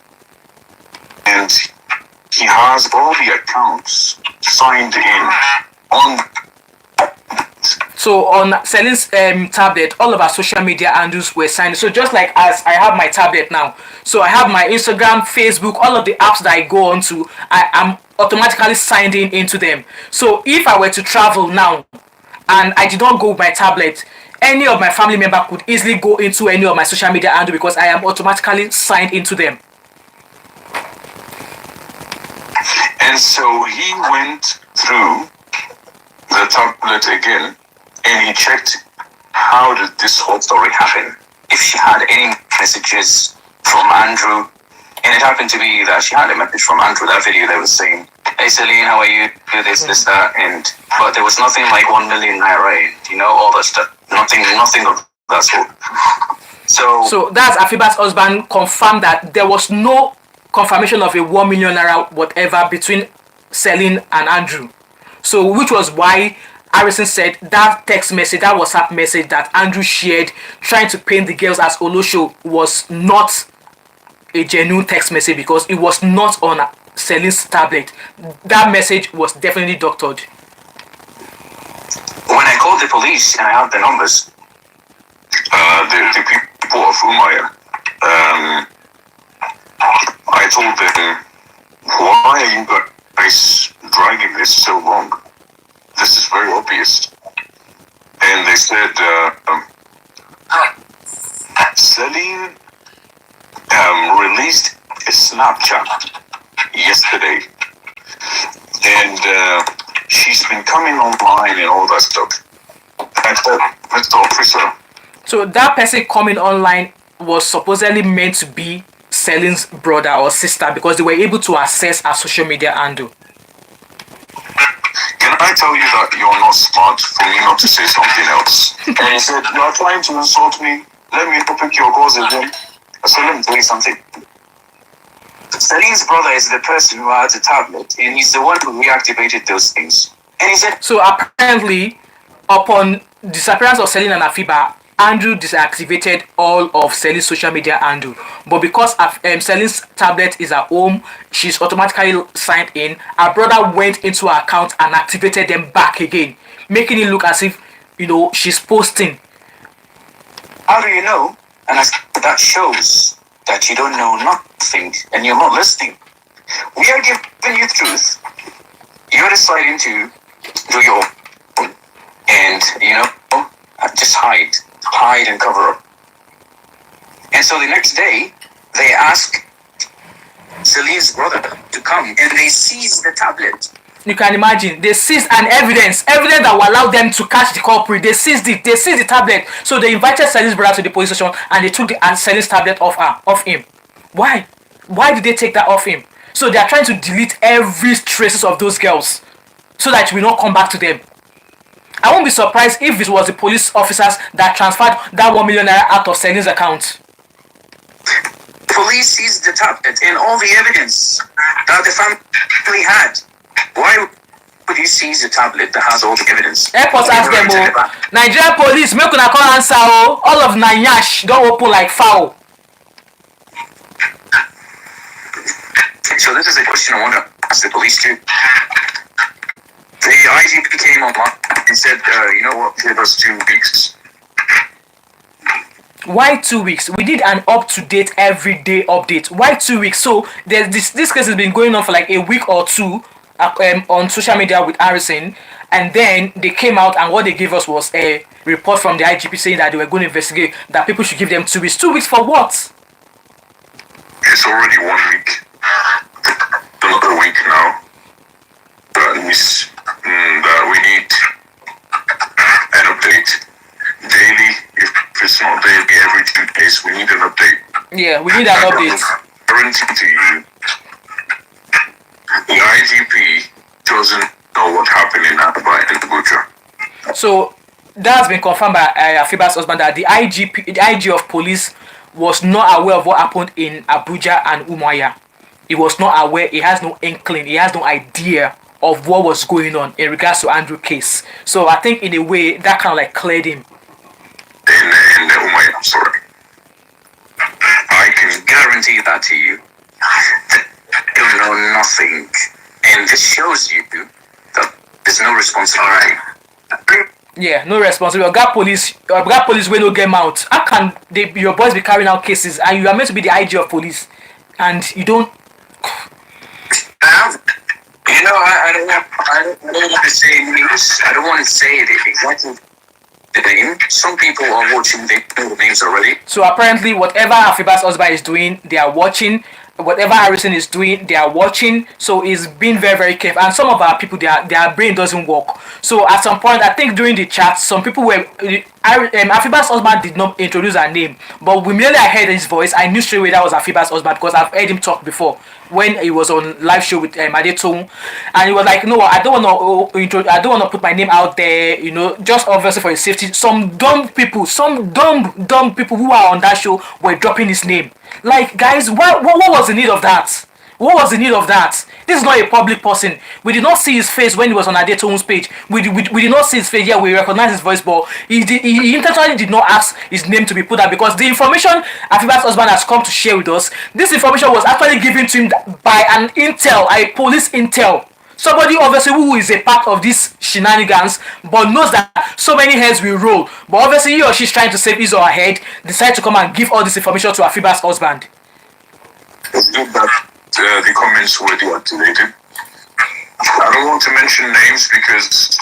and he has all the accounts signed in on. So on Celine's tablet, all of our social media handles were signed. So just like as I have my tablet now, so I have my Instagram, Facebook, all of the apps that I go on to, I am automatically signed in into them. So if I were to travel now and I did not go with my tablet, any of my family member could easily go into any of my social media handle because I am automatically signed into them. And so he went through the tablet again and he checked how did this whole story happen. If she had any messages from Andrew, and it happened to be that she had a message from Andrew, that video that was saying, "Hey Celine, how are you? Do this, this, that," and but there was nothing like 1 million naira, all that stuff. Nothing of that sort. So that's Afiba's husband confirmed that there was no confirmation of a 1 million naira whatever between Celine and Andrew. So which was why Harrison said that text message, that WhatsApp message that Andrew shared trying to paint the girls as Olosho was not a genuine text message because it was not on Celine's tablet. That message was definitely doctored. When I called the police and I have the numbers, the people of Umuahia, I told them, why are you guys dragging this so long? This is very obvious. And they said, Celine released a Snapchat yesterday. And she's been coming online and all that stuff. I thought, Mr. Officer. So that person coming online was supposedly meant to be Celine's brother or sister because they were able to access her social media handle. Can I tell you that you're not smart for me not to say something else? And he said, you are trying to insult me. Let me pick your calls again. I said, let me tell you something. Celine's brother is the person who had the tablet, and he's the one who reactivated those things. And he said, so apparently, upon disappearance of Celine and Afiba, Andrew deactivated all of Celine's social media handle. But because Celine's tablet is at home, she's automatically signed in. Her brother went into her account and activated them back again, making it look as if, she's posting. How do you know? And that shows that you don't know nothing and you're not listening. We are giving you truth. You're deciding to do your own. And, just hide and cover up. And so the next day, they ask Celine's brother to come and they seize the tablet. You can imagine, they seized an evidence that will allow them to catch the culprit. They seized the tablet. So they invited Celine's brother to the police station and they took Celine's tablet off him. Why? Why did they take that off him? So they are trying to delete every traces of those girls so that it will not come back to them. I won't be surprised if it was the police officers that transferred that 1 million naira out of Celine's account. Police seized the tablet and all the evidence that the family had. Why would you seize the tablet that has all the evidence? Help us ask them, Nigerian police, make una call answer, all of Nanyash don't open like foul. So this is a question I want to ask the police too. The IGP came online and said, you know what, give us 2 weeks. Why 2 weeks? We did an up-to-date everyday update. Why 2 weeks? So this case has been going on for like a week or two on social media with Harrison, and then they came out and what they gave us was a report from the IGP saying that they were going to investigate, that people should give them 2 weeks. 2 weeks for what? It's already 1 week. Another week now. That means that we need an update daily. If it's not daily, every 2 days, we need an update. Yeah, we need an update. Guarantee to you, the IGP doesn't know what happened in Afiba and Abuja. So that has been confirmed by Afiba's husband that the IG of police was not aware of what happened in Abuja and Umuahia. He was not aware. He has no inkling. He has no idea of what was going on in regards to Andrew's case. So I think in a way that kind of like cleared him. In Umuahia, I'm sorry. I can guarantee that to you. The know nothing. And this shows you that there's no responsibility. Yeah, no responsibility. Got police will no get mouth. How can your boys be carrying out cases and you are meant to be the IG of police and you don't? I don't want to say names. I don't want to say it exactly the name. Some people are watching, they know the names already. So apparently, whatever Afiba's husband is doing, they are watching. Whatever Harrison is doing, they are watching. So he's being very, very careful. And some of our people, their brain doesn't work. So at some point, I think during the chat, some people were. Afiba's husband did not introduce her name, but immediately I heard his voice, I knew straight away that was Afiba's husband because I've heard him talk before when he was on live show with Adetong, and he was like, "No, I don't want to put my name out there, just obviously for his safety." Some dumb people who are on that show were dropping his name. Like, guys, what was the need of that? What was the need of that? This is not a public person. We did not see his face when he was on Adetong's page. We did not see his face. Yeah, we recognize his voice, but he intentionally did not ask his name to be put out because the information Afiba's husband has come to share with us, this information was actually given to him by a police intel. Somebody obviously who is a part of these shenanigans but knows that so many heads will roll. But obviously he or she is trying to save his or her head, decide to come and give all this information to Afiba's husband. The comments were deactivated. I don't want to mention names because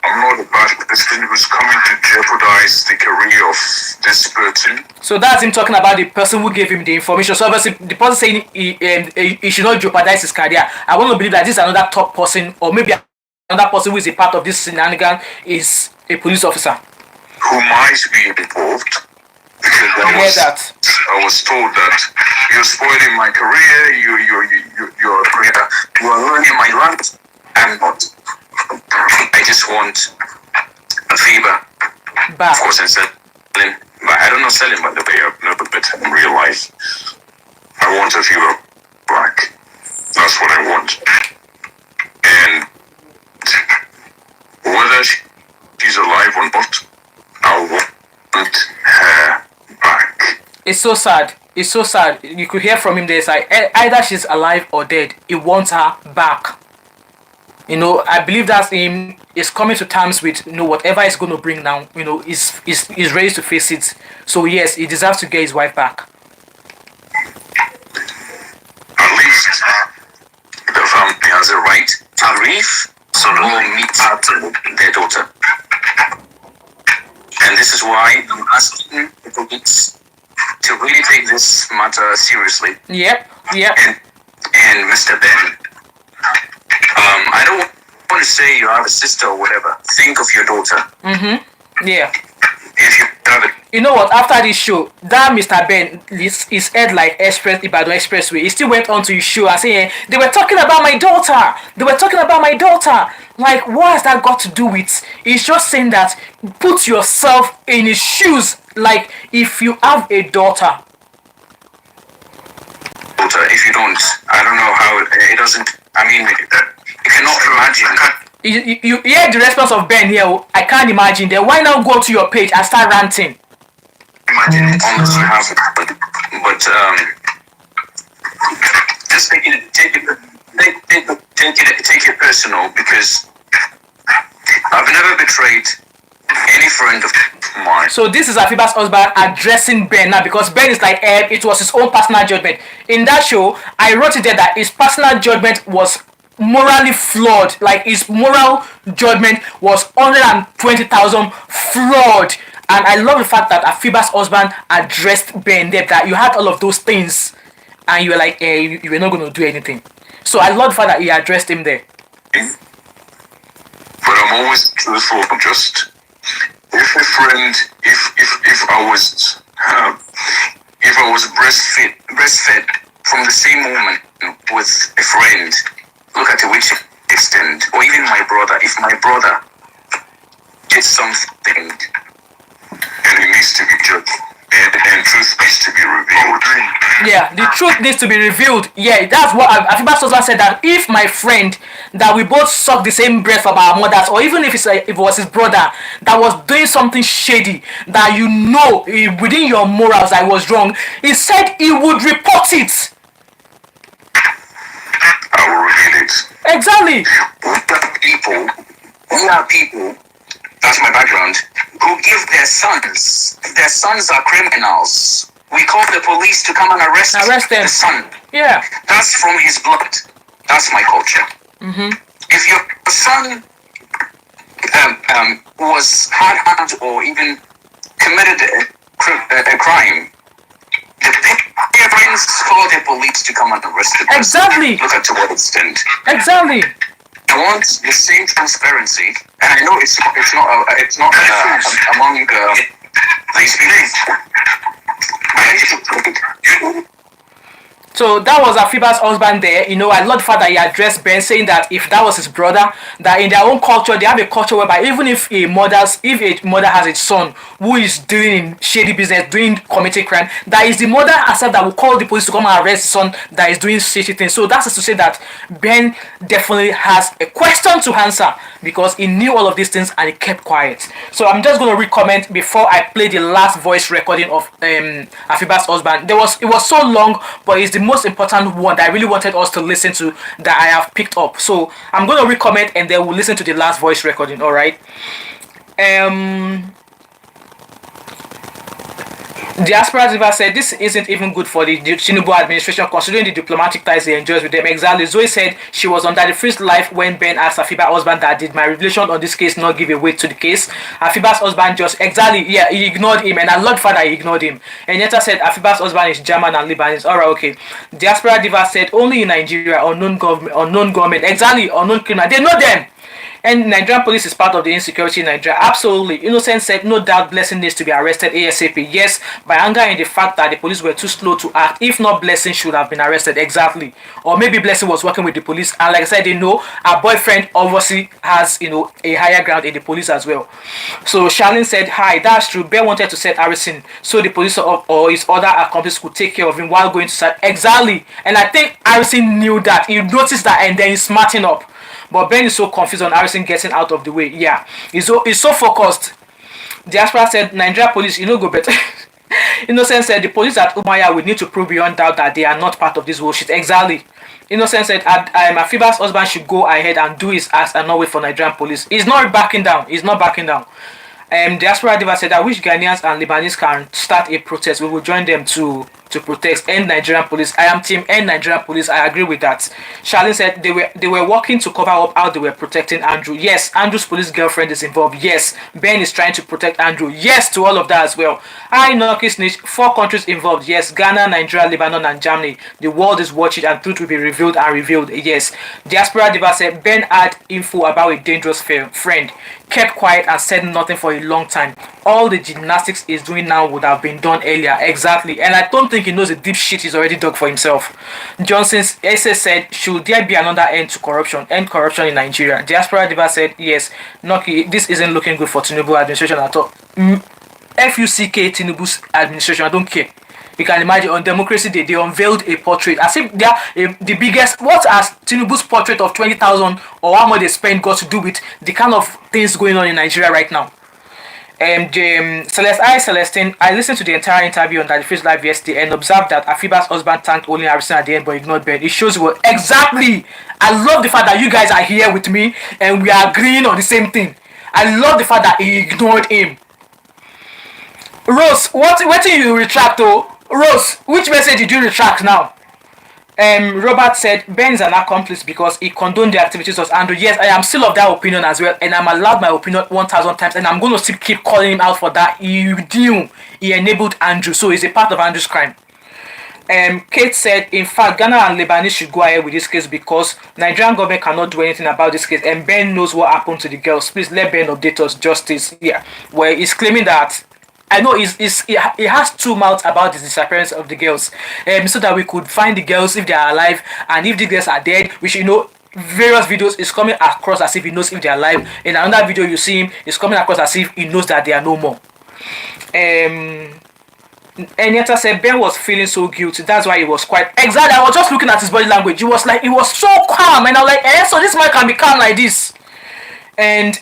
I'm not a bad person who's coming to jeopardize the career of this person. So that's him talking about the person who gave him the information. So obviously the person saying he should not jeopardize his career. I want to believe that this is another top person, or maybe another person who is a part of this shenanigan is a police officer who might be involved. Because I was told that you're spoiling my career, you're ruining my life. I'm not. I just want Afiba back. Of course, I said Celine, but I don't know Celine by the way. I've never met her in real life. I want Afiba back. That's what I want. And whether she's alive or not, I want her back. It's so sad. It's so sad. You could hear from him there. It's like either she's alive or dead. He wants her back. I believe that him is coming to terms with whatever it's going to bring now. He's ready to face it. So yes, he deserves to get his wife back. At least the family has a right to grieve, so no meet their daughter. And this is why I'm asking the police to really take this matter seriously. Yep. And Mr. Ben, I don't want to say you have a sister or whatever. Think of your daughter. Yeah. If you have it. You know what? After this show, that Mr. Ben is head like Ibadan Expressway. He still went on to his show and saying they were talking about my daughter. Like, what has that got to do with? He's just saying that put yourself in his shoes. Like, if you have a daughter. If you don't, I don't know how it doesn't. I mean, you cannot imagine. You hear the response of Ben here. I can't imagine. Then why not go to your page and start ranting? Imagine it honestly happened, but just take it personal because I've never betrayed any friend of mine. So this is Afiba's husband addressing Ben now because Ben is like, it was his own personal judgment. In that show, I wrote it there that his personal judgment was morally flawed. Like, his moral judgment was 120,000 flawed. And I love the fact that Afiba's husband addressed Ben there, that you had all of those things and you were like, you were not going to do anything. So I love the fact that he addressed him there. But I'm always truthful. Just if a friend, if I was breastfed from the same moment with a friend, look at which extent, or even my brother. If my brother did something and it needs to be judged, and truth needs to be revealed. Yeah, the truth needs to be revealed. Yeah, that's what Afiba's husband said, that if my friend, that we both suck the same breath from our mothers, or even if it was his brother that was doing something shady, that within your morals I was wrong, he said he would report it. will reveal it. Exactly. We are people, that's my background, who give their sons. Their sons are criminals. We call the police to come and arrest them. The son. Yeah. That's from his blood. That's my culture. If your son was hard-handed or even committed a crime, the parents call the police to come and arrest the person. Exactly. Look at to what extent. Exactly. I want the same transparency, and I know it's not among these people. So that was Afiba's husband there. You know, I love the fact that he addressed Ben, saying that if that was his brother, that in their own culture, they have a culture whereby even if a mother has a son who is doing shady business, committing crime, that is the mother herself that will call the police to come and arrest the son that is doing shady things. So that's to say that Ben definitely has a question to answer because he knew all of these things and he kept quiet. So I'm just going to read comment before I play the last voice recording of Afiba's husband. It was so long, but it's the most important one that I really wanted us to listen to that I have picked up. So I'm going to re-comment and then we'll listen to the last voice recording. All right. Diaspora Diva said this isn't even good for the Tinubu administration considering the diplomatic ties he enjoys with them. Exactly. Zoe said she was under the first life when Ben asked Afiba's husband that did my revelation on this case not give a weight to the case. Afiba's husband just he ignored him, and I love the fact that he ignored him. And Yeta said Afiba's husband is German and Lebanese. Alright, okay. Diaspora Diva said only in Nigeria unknown government. Exactly, unknown criminal. They know them. And Nigerian police is part of the insecurity in Nigeria. Absolutely. Innocent said, no doubt Blessing needs to be arrested ASAP. Yes, by anger in the fact that the police were too slow to act. If not, Blessing should have been arrested. Exactly. Or maybe Blessing was working with the police. And like I said, they know her boyfriend obviously has, a higher ground in the police as well. So Celine said, hi, that's true. Ben wanted to set harassing so the police or his other accomplices could take care of him while going to start. Exactly. And I think harassing knew that. He noticed that and then he's smarting up. But Ben is so confused on Harrison getting out of the way. Yeah, he's so focused. Diaspora said, Nigeria police, go better. Innocent said, the police at Umuahia will need to prove beyond doubt that they are not part of this bullshit. Exactly. Innocent said, Afiba's husband should go ahead and do his ass and not wait for Nigerian police. He's not backing down. Diaspora Diva said, I wish Ghanaians and Lebanese can start a protest. We will join them to protest. End Nigerian police. I am team end Nigerian police. I agree with that. Charlene said they were working to cover up how they were protecting Andrew. Yes, Andrew's police girlfriend is involved. Yes, Ben is trying to protect Andrew. Yes, to all of that as well. I Noki Snitch, 4 countries involved. Yes, Ghana, Nigeria, Lebanon, and Germany. The world is watching and truth will be revealed and revealed. Yes. Diaspora Diva said Ben had info about a dangerous friend. Kept quiet and said nothing for a long time. All the gymnastics he's doing now would have been done earlier. Exactly. And I don't think he knows the deep shit he's already dug for himself. Johnson's essay said, should there be another end to corruption? End corruption in Nigeria. Diaspora Diva said, yes. Noki, this isn't looking good for Tinubu administration at all. FUCK Tinubu's administration, I don't care. You can imagine on Democracy Day, they unveiled a portrait as if they are the biggest. What has Tinubu's portrait of 20,000 or how much they spend got to do with the kind of things going on in Nigeria right now? Celestine, I listened to the entire interview on that first live yesterday and observed that Afiba's husband thanked only Harrison at the end but ignored Ben. It shows what exactly. I love the fact that you guys are here with me and we are agreeing on the same thing. I love the fact that he ignored him. Rose, what did you retract though? Rose, which message did you retract now? Robert said Ben is an accomplice because he condoned the activities of Andrew. Yes, I am still of that opinion as well, and I'm allowed my opinion 1,000 times, and I'm going to still keep calling him out for that. He enabled Andrew, so he's a part of Andrew's crime. Kate said, in fact, Ghana and Lebanese should go ahead with this case because Nigerian government cannot do anything about this case, and Ben knows what happened to the girls. Please let Ben update us. Justice. Yeah, where he's claiming that. I know he has 2 mouths about the disappearance of the girls, so that we could find the girls if they are alive, and if the girls are dead, which various videos is coming across as if he knows if they are alive. In another video, you see him is coming across as if he knows that they are no more. And Yeta said Ben was feeling so guilty, that's why he was quiet. Exactly, I was just looking at his body language. He was so calm, and I was like, so this man can be calm like this. And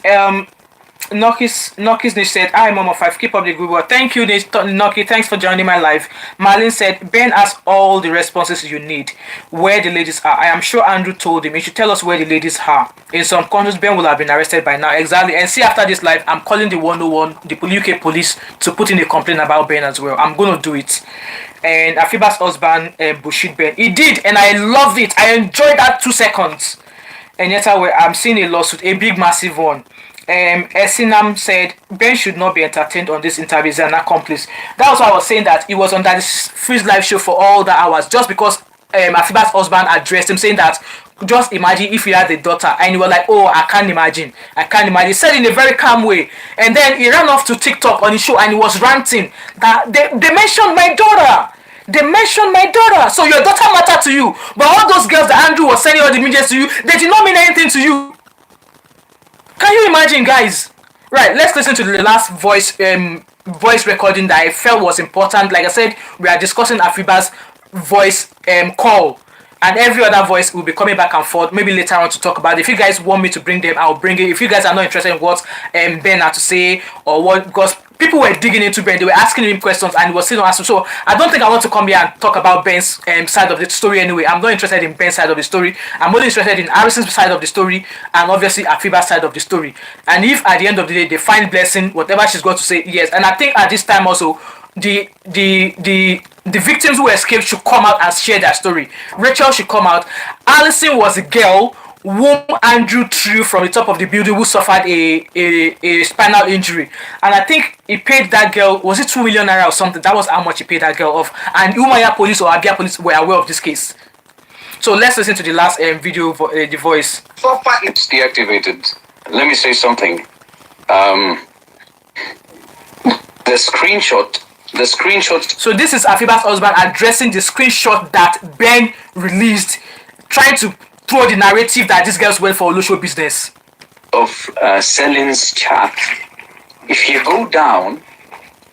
Noki's Niche said, "Hi, Mom of Five. Keep up the good work." Thank you, Noki. Thanks for joining my live. Marlene said, "Ben has all the responses you need. Where the ladies are. I am sure Andrew told him. He should tell us where the ladies are. In some countries, Ben will have been arrested by now." Exactly. And see, after this live, I'm calling the 101, the UK police, to put in a complaint about Ben as well. I'm gonna do it. And Afiba's husband, Bushit Ben, he did, and I loved it. I enjoyed that 2 seconds. And yet, I'm seeing a lawsuit, a big, massive one. Esinam said Ben should not be entertained on this interview as an accomplice. That was why I was saying that he was on that Freeze live show for all the hours just because Afiba's husband addressed him, saying that just imagine if he had a daughter, and he was like, "Oh, I can't imagine. He said in a very calm way, and then he ran off to TikTok on his show and he was ranting that they mentioned my daughter. They mentioned my daughter. So your daughter mattered to you, but all those girls that Andrew was sending all the images to you, they did not mean anything to you." Can you imagine, guys? Right, let's listen to the last voice recording that I felt was important. Like I said, we are discussing Afiba's voice call, and every other voice will be coming back and forth. Maybe later on to talk about it. If you guys want me to bring them, I'll bring it. If you guys are not interested in what Ben had to say or what, because people were digging into Ben, they were asking him questions, and he was still answering. So I don't think I want to come here and talk about Ben's side of the story anyway. I'm not interested in Ben's side of the story. I'm only interested in Harrison's side of the story and obviously Afiba's side of the story. And if at the end of the day they find blessing, whatever she's going to say, yes. And I think at this time also, the victims who escaped should come out and share their story. Rachel should come out. Allison was a girl whom Andrew threw from the top of the building, who suffered a spinal injury, and I think he paid that girl, was it 2 million naira or something? That was how much he paid that girl off. And Umuahia police or Abia police were aware of this case. So let's listen to the last video, the voice. So far it's deactivated. Let me say something. The screenshot. So this is Afiba's husband addressing the screenshot that Ben released, trying to throw the narrative that these girls went for Olosho business. Of Celine's chat. If you go down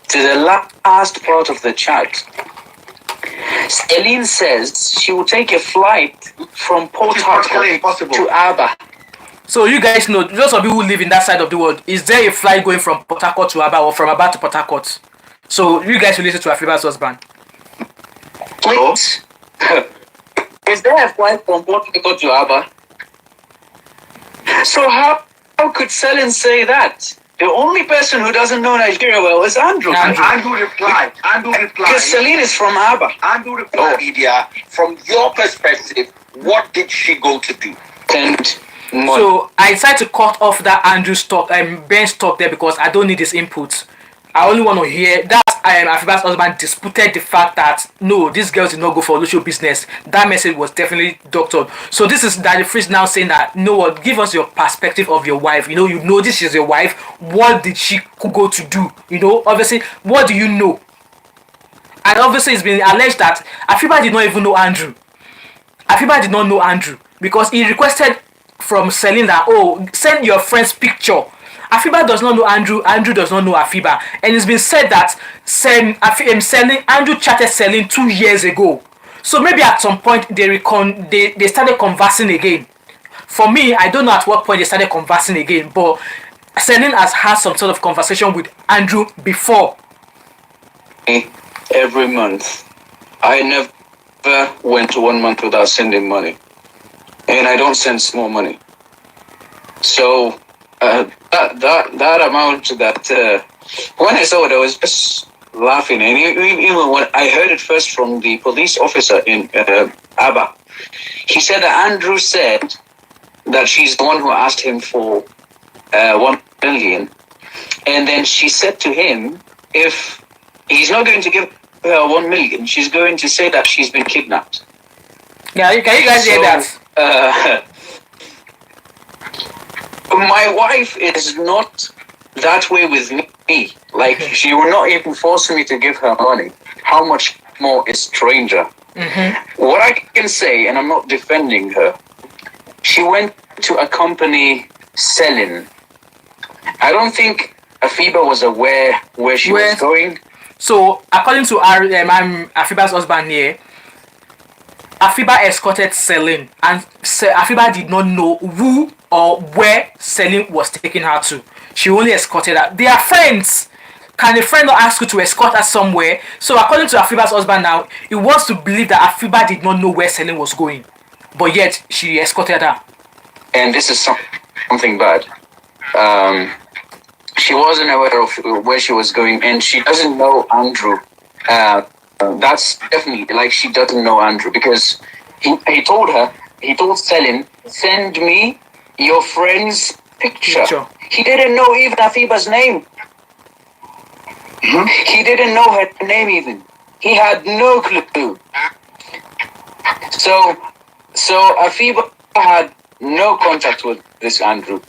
to the last part of the chat, Celine says she will take a flight from Port Harcourt to AIBA. So you guys know, those of you who live in that side of the world, is there a flight going from Port Harcourt to AIBA or from AIBA to Port Harcourt? So you guys will listen to Afiba's husband. Wait. Is there a flight from Port Harcourt to AIBA? So how could Celine say that? The only person who doesn't know Nigeria well is Andrew. Andrew replied. Because Celine is from AIBA. Andrew replied, Lydia, from your perspective, what did she go to do? And so I decided to cut off that Andrew's talk, Ben's talk there, because I don't need his input. I only want to hear that Afiba's husband disputed the fact that no, these girls did not go for Olosho business. That message was definitely doctored. So this is that the Freeze now saying that, no, what, give us your perspective of your wife. You know this is your wife. What did she go to do? Obviously, what do you know? And obviously, it's been alleged that Afiba did not even know Andrew. Afiba did not know Andrew because he requested from Celine that, oh, send your friend's picture. Afiba does not know Andrew. Andrew does not know Afiba. And it's been said that Andrew chatted Celine 2 years ago. So maybe at some point they started conversing again. For me, I don't know at what point they started conversing again, but Celine has had some sort of conversation with Andrew before. Every month. I never went to 1 month without sending money. And I don't send small money. So that amount that when I saw it, I was just laughing. And even when I heard it first from the police officer in AIBA, he said that Andrew said that she's the one who asked him for 1 million. And then she said to him, if he's not going to give her 1 million, she's going to say that she's been kidnapped. Yeah, can you guys hear that? My wife is not that way with me. Like, she will not even force me to give her money. How much more a stranger? Mm-hmm. What I can say, and I'm not defending her, she went to accompany Celine. I don't think Afiba was aware where she was going. So, according to Afiba's husband here, Afiba escorted Celine, and Afiba did not know who or where Celine was taking her to. she only escorted her. They are friends. Can a friend not ask you to escort her somewhere? So according to Afiba's husband now, he wants to believe that Afiba did not know where Celine was going, but yet she escorted her. And this is something bad. She wasn't aware of where she was going, and she doesn't know Andrew. That's definitely, like, she doesn't know Andrew, because he told Celine, send me your friend's picture. He didn't know even Afiba's name. He didn't know her name even. He had no clue. So Afiba had no contact with this Andrew.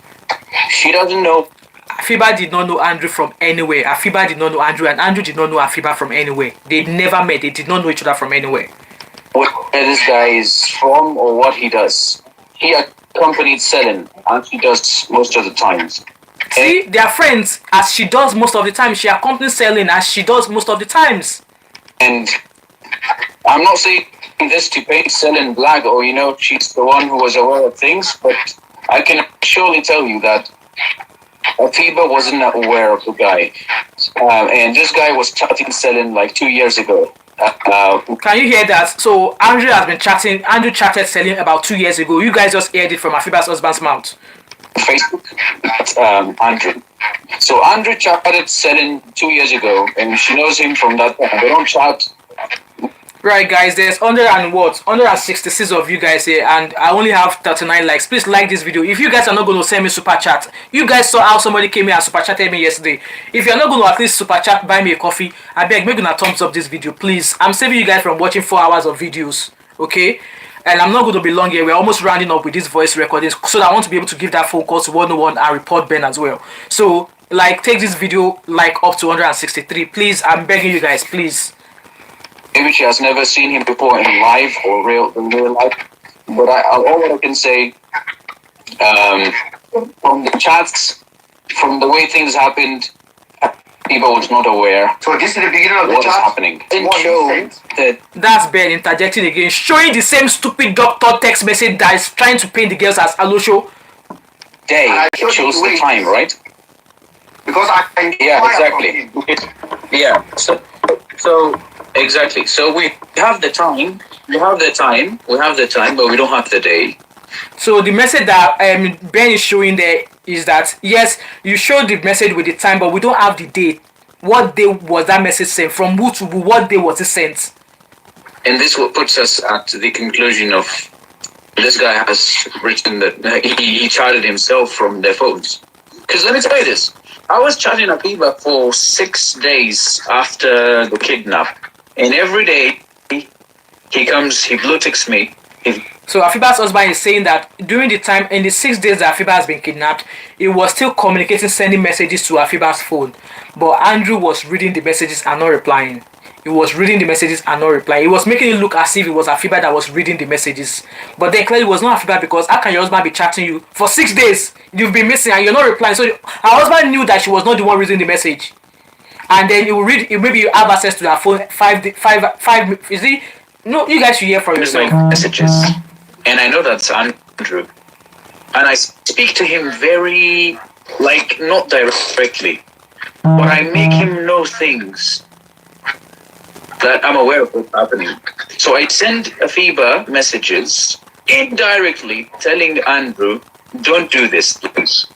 She doesn't know. Afiba did not know Andrew from anywhere. Afiba did not know Andrew, and Andrew did not know Afiba from anywhere. They never met. They did not know each other from anywhere. Where this guy is from or what he does. He accompanied Celine, and he does most of the times. See, they are friends, as she does most of the time. She accompanies Celine as she does most of the times. And I'm not saying this to paint Celine black, or she's the one who was aware of things, but I can surely tell you that Afiba wasn't aware of the guy. And this guy was chatting Celine like 2 years ago. Can you hear that? So Andrew chatted Celine about 2 years ago. You guys just heard it from Afiba's husband's mouth. Facebook, Andrew. So Andrew chatted Celine 2 years ago, and she knows him from that time. They don't chat. Right, guys, there's 166 of you guys here, and I only have 39 likes. Please like this video. If you guys are not going to send me super chat, you guys saw how somebody came here and super chatted me yesterday. If you're not going to at least super chat, buy me a coffee, I beg, make a thumbs up this video, please. I'm saving you guys from watching 4 hours of videos, okay? And I'm not going to be long here. We're almost rounding up with this voice recording, so that I want to be able to give that phone call to 101 and report Ben as well. So, take this video up to 163. Please, I'm begging you guys, please. Maybe she has never seen him before in life or in real life. But all that I can say, from the chats, from the way things happened, people was not aware. So this is the beginning of the what chat. is happening. It shows that that's Ben interjecting again, showing the same stupid doctor text message that is trying to paint the girls as Alosho. Day shows the time, right? Because exactly. Yeah. So exactly. So we have the time. We have the time, but we don't have the day. So the message that Ben is showing there is that, yes, you showed the message with the time, but we don't have the date. What day was that message sent? From who to who? What day was it sent? And this puts us at the conclusion of this guy has written that he chatted himself from their phones. Because let me tell you this. I was chatting Afiba for 6 days after the kidnap. And every day he comes, he blue ticks me. So Afiba's husband is saying that during the time, in the 6 days that Afiba has been kidnapped, he was still communicating, sending messages to Afiba's phone. But Andrew was reading the messages and not replying. He was reading the messages and not replying. He was making it look as if it was Afiba that was reading the messages. But then clearly it was not Afiba, because how can your husband be chatting you for 6 days? You've been missing and you're not replying. So her husband knew that she was not the one reading the message. And then he will read, maybe you have access to her phone, five, you see? No, you guys should hear from yourself. Messages. And I know that's Andrew. And I speak to him very, not directly. But I make him know things that I'm aware of what's happening. So I send Afiba messages indirectly telling Andrew, don't do this, please.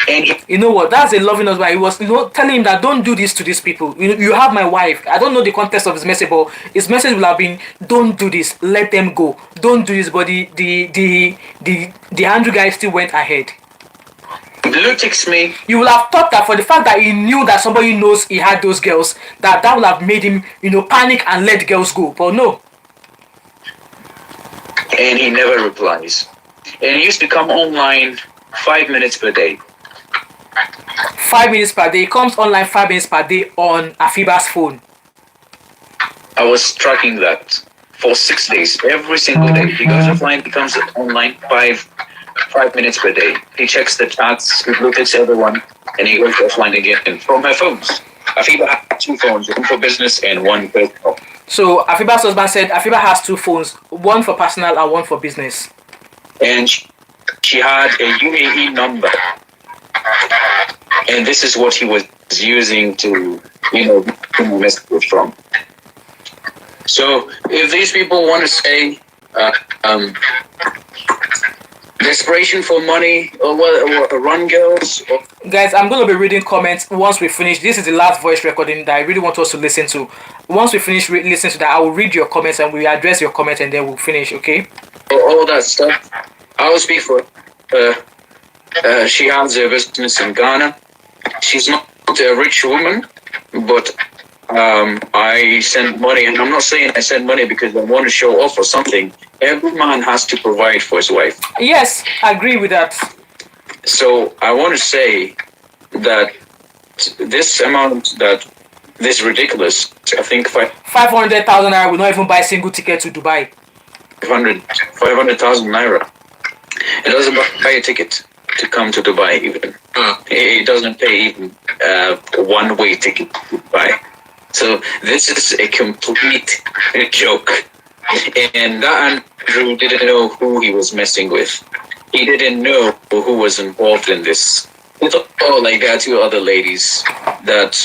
And you know what? That's a loving husband. He was, telling him that don't do this to these people. You have my wife. I don't know the context of his message, but his message will have been, don't do this. Let them go. Don't do this. But the Andrew guy still went ahead. Blue ticks me. You will have thought that for the fact that he knew that somebody knows he had those girls, that would have made him, panic and let the girls go. But no. And he never replies. And he used to come online 5 minutes per day. 5 minutes per day. He comes online 5 minutes per day on Afiba's phone. I was tracking that for 6 days. Every single day. He goes offline, he comes online 5 minutes per day. He checks the chats, he looks at everyone, and he goes offline again from her phones. Afiba had 2 phones, one for business and one personal. So Afiba's husband said Afiba has 2 phones, one for personal and one for business. And she had a UAE number. and this is what he was using to, mess from. So if these people want to say desperation for money or run girls, guys, I'm going to be reading comments once we finish. This is the last voice recording that I really want us to listen to. Once we finish listening to that, I will read your comments and we will address your comments and then we'll finish, okay? all that stuff. I will speak for she has a business in Ghana. She's not a rich woman, but I send money, and I'm not saying I send money because I want to show off or something. Every man has to provide for his wife. Yes, I agree with that. So I want to say that this amount, this ridiculous, I think 500,000 naira will not even buy a single ticket to Dubai. 500,000 naira. It doesn't buy a ticket to come to Dubai even. It doesn't pay even one-way ticket to Dubai. So this is a complete joke. And that Andrew didn't know who he was messing with. He didn't know who was involved in this. He thought, like there are two other ladies that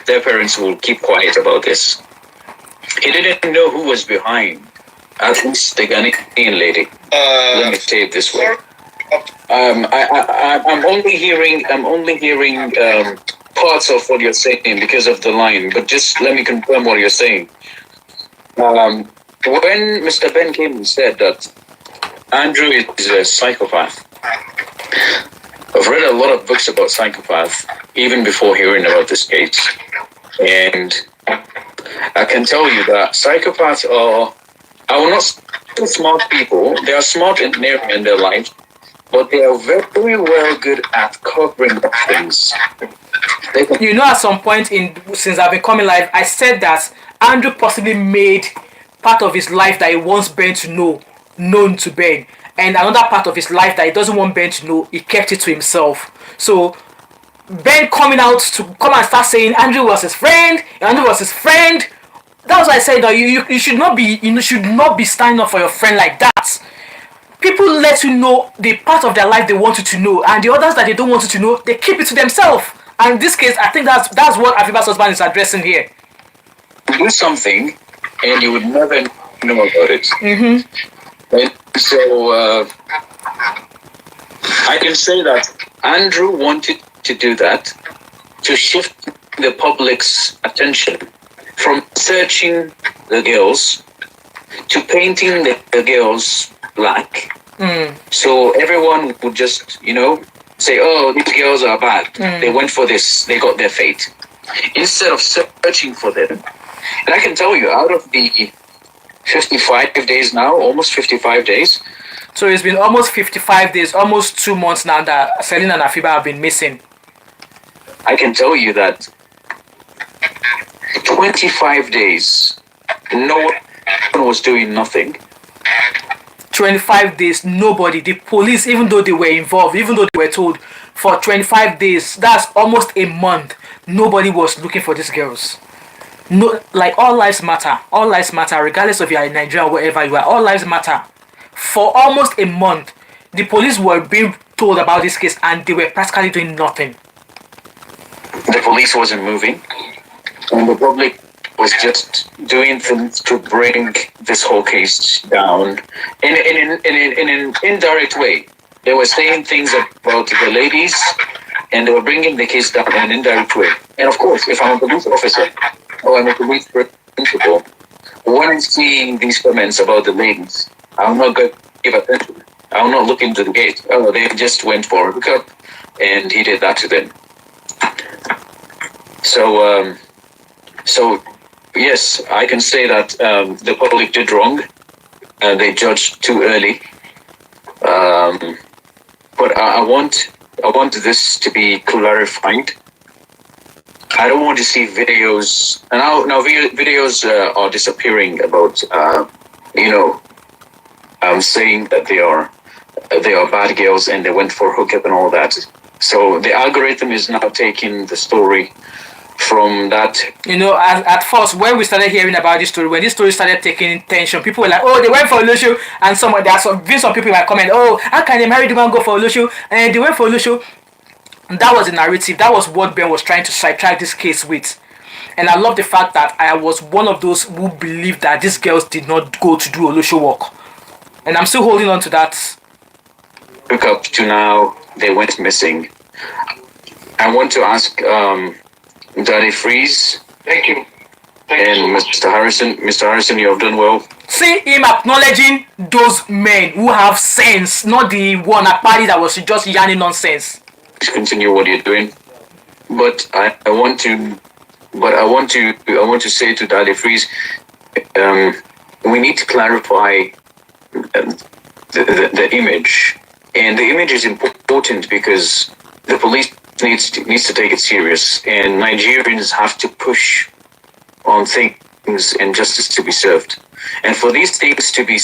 their parents will keep quiet about this. He didn't know who was behind. At least the Ghanaian lady. Let me say it this way. I'm only hearing parts of what you're saying because of the line, but just let me confirm what you're saying. When Mr. Ben came and said that Andrew is a psychopath, I've read a lot of books about psychopaths even before hearing about this case, and I can tell you that psychopaths are, I will not say smart people. They are smart in their life, but they are very well good at covering up things. At some point since I've been coming live, I said that Andrew possibly made part of his life that he wants Ben to know known to Ben, and another part of his life that he doesn't want Ben to know, he kept it to himself. So Ben coming out to come and start saying Andrew was his friend, that's why I said that you should not be standing up for your friend like that. People let you know the part of their life they want you to know, and the others that they don't want you to know, they keep it to themselves. And in this case, I think that's what Afiba's husband is addressing here. Do something, and you would never know about it. And so I can say that Andrew wanted to do that to shift the public's attention from searching the girls to painting the girls black. So everyone would just, say, oh, these girls are bad. They went for this. They got their fate. Instead of searching for them. And I can tell you, out of the 55 days now, almost 55 days. So it's been almost 55 days, almost 2 months now that Celine and Afiba have been missing. I can tell you that 25 days, no one was doing nothing. 25 days, nobody, the police, even though they were involved, even though they were told, for 25 days, that's almost a month, nobody was looking for these girls. No, like all lives matter, regardless of you are in Nigeria or wherever you are, all lives matter. For almost a month, the police were being told about this case and they were practically doing nothing. The police wasn't moving, and the public was just doing things to bring this whole case down in an indirect way. They were saying things about the ladies, and they were bringing the case down in an indirect way. And of course, if I'm a police officer or I'm a police principal, when I'm seeing these comments about the ladies, I'm not going to give attention. I'll not look into the gate. Oh, they just went for a hookup, and he did that to them. So yes, I can say that the public did wrong. They judged too early. But I want this to be clarified. I don't want to see videos, and now videos are disappearing about saying that they are bad girls and they went for hookup and all that. So the algorithm is now taking the story from that. At first, when we started hearing about this story, when this story started taking tension, people were like, oh, they went for Olusho, and some people were comment, oh, how can they married woman go for Olusho? And they went for Olusho. That was the narrative. That was what Ben was trying to sidetrack this case with. And I love the fact that I was one of those who believed that these girls did not go to do Olosho work. And I'm still holding on to that. Look up to now, they went missing. I want to ask Daddy Freeze. Thank you. And Mr. Harrison, you have done well. See him acknowledging those men who have sense, not the one at party that was just yarning nonsense. Please continue what you're doing. But I want to say to Daddy Freeze, we need to clarify the image, and the image is important because the police needs to take it serious, and Nigerians have to push on things and justice to be served, and for these things to be.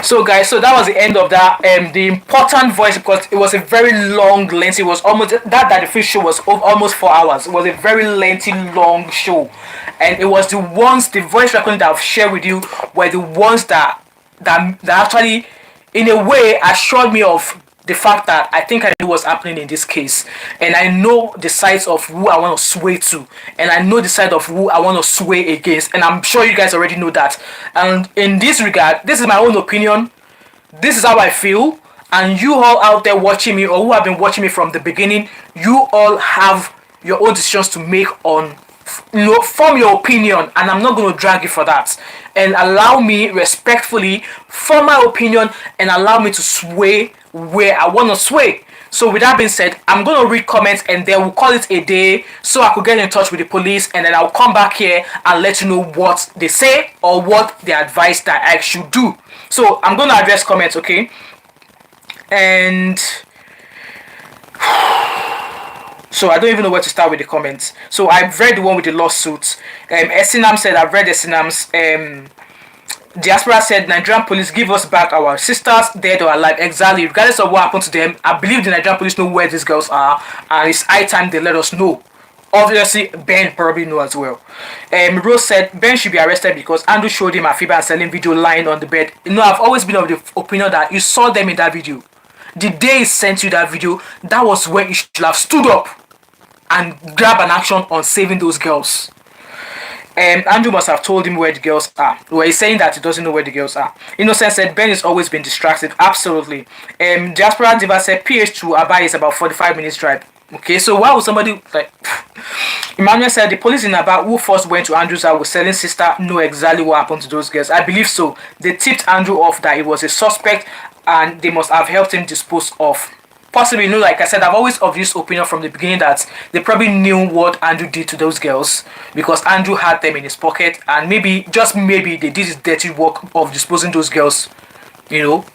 So guys, so that was the end of that. The important voice, because it was a very long, lengthy. It was almost that the first show was almost 4 hours. It was a very lengthy, long show, and it was the voice recording that I've shared with you were the ones that actually, in a way, assured me of the fact that I think I knew what's happening in this case, and I know the sides of who I want to sway to, and I know the side of who I want to sway against, and I'm sure you guys already know that. And in this regard, this is my own opinion. This is how I feel, and you all out there watching me, or who have been watching me from the beginning, you all have your own decisions to make on, form your opinion, and I'm not going to drag you for that. And allow me respectfully form my opinion and allow me to sway where I want to sway. So with that being said, I'm going to read comments and then we'll call it a day so I could get in touch with the police, and then I'll come back here and let you know what they say or what they advise that I should do. So I'm going to address comments, okay? And so I don't even know where to start with the comments. So I've read the one with the lawsuits. Esinam said, I've read Esinam's. Diaspora said, Nigerian police, give us back our sisters, dead or alive. Exactly. Regardless of what happened to them, I believe the Nigerian police know where these girls are, and it's high time they let us know. Obviously, Ben probably know as well. Rose said, Ben should be arrested because Andrew showed him Afiba and Celine video lying on the bed. You know, I've always been of the opinion that you saw them in that video. The day he sent you that video, that was when you should have stood up and grab an action on saving those girls. Andrew must have told him where the girls are. Well, he's saying that he doesn't know where the girls are. Innocent said, Ben has always been distracted. Absolutely. Diaspora Diva said, PH to Aba is about 45 minutes drive. Okay, so why would somebody, like... Emmanuel said, the police in Aba who first went to Andrew's house with Celine's sister know exactly what happened to those girls. I believe so. They tipped Andrew off that he was a suspect and they must have helped him dispose of. Possibly, you know, like I said, I've always of this opinion from the beginning that they probably knew what Andrew did to those girls because Andrew had them in his pocket, and maybe, just maybe, they did his dirty work of disposing those girls, you know.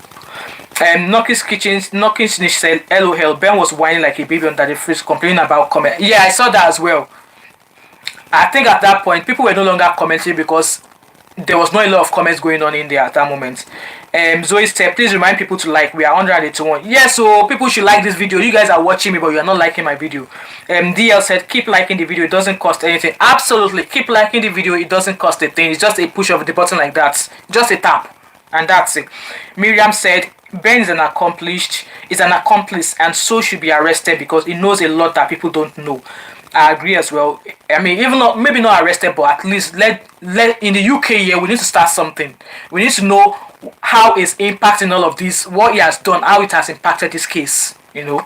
Knocking Snitch said, LOL, Ben was whining like a baby under the fridge, complaining about comment. Yeah, I saw that as well. I think at that point, people were no longer commenting because there was not a lot of comments going on in there at that moment. Zoe said, please remind people to like. We are 181. Yes, so people should like this video. You guys are watching me, but you are not liking my video. DL said, keep liking the video. It doesn't cost anything. Absolutely, keep liking the video. It doesn't cost a thing. It's just a push of the button like that. Just a tap, and that's it. Miriam said, Ben is an accomplice, and so should be arrested because he knows a lot that people don't know. I agree as well. I mean, even not, maybe not arrested, but at least let in the UK here, we need to start something. We need to know how it's impacting all of this, what he has done, how it has impacted this case, you know.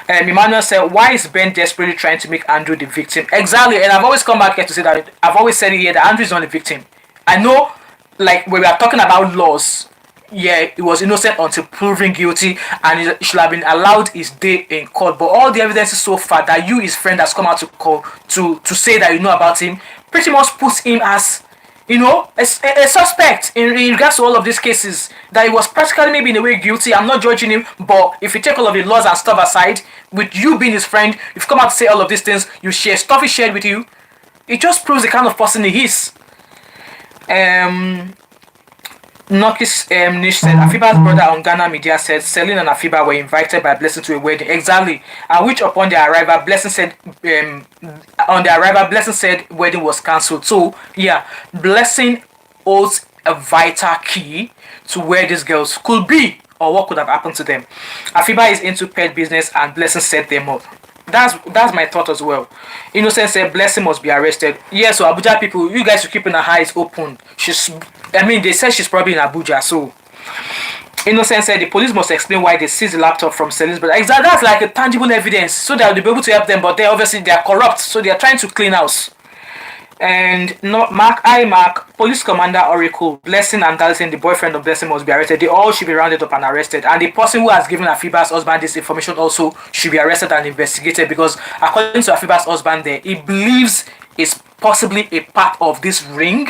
Emmanuel said, why is Ben desperately trying to make Andrew the victim? Exactly, and I've always come back here to say that, I've always said it here that Andrew is not the victim. I know, like, when we are talking about laws, yeah, he was innocent until proven guilty, and he should have been allowed his day in court. But all the evidence so far that you, his friend, has come out to call to say that you know about him, pretty much puts him as, you know, a suspect in regards to all of these cases. That he was practically maybe in a way guilty. I'm not judging him, but if you take all of the laws and stuff aside, with you being his friend, you've come out to say all of these things, you share stuff he shared with you, it just proves the kind of person he is. Nokis Nish said, Afiba's brother on Ghana Media said Celine and Afiba were invited by Blessing to a wedding. Exactly. And which upon their arrival, Blessing said wedding was cancelled. So yeah, Blessing holds a vital key to where these girls could be or what could have happened to them. Afiba is into pet business and Blessing set them up. That's my thought as well. Innocent said Blessing must be arrested. Yes, so Abuja people, you guys should keep your eyes open. They said she's probably in Abuja, so Innocent said the police must explain why they seized the laptop from Celine's brother. Exactly, that's like a tangible evidence, so that they'll be able to help them. But they are corrupt, so they are trying to clean house. And not Mark, police commander Oracle, Blessing and Dalton, the boyfriend of Blessing, must be arrested. They all should be rounded up and arrested. And the person who has given Afiba's husband this information also should be arrested and investigated, because according to Afiba's husband there, he believes is possibly a part of this ring.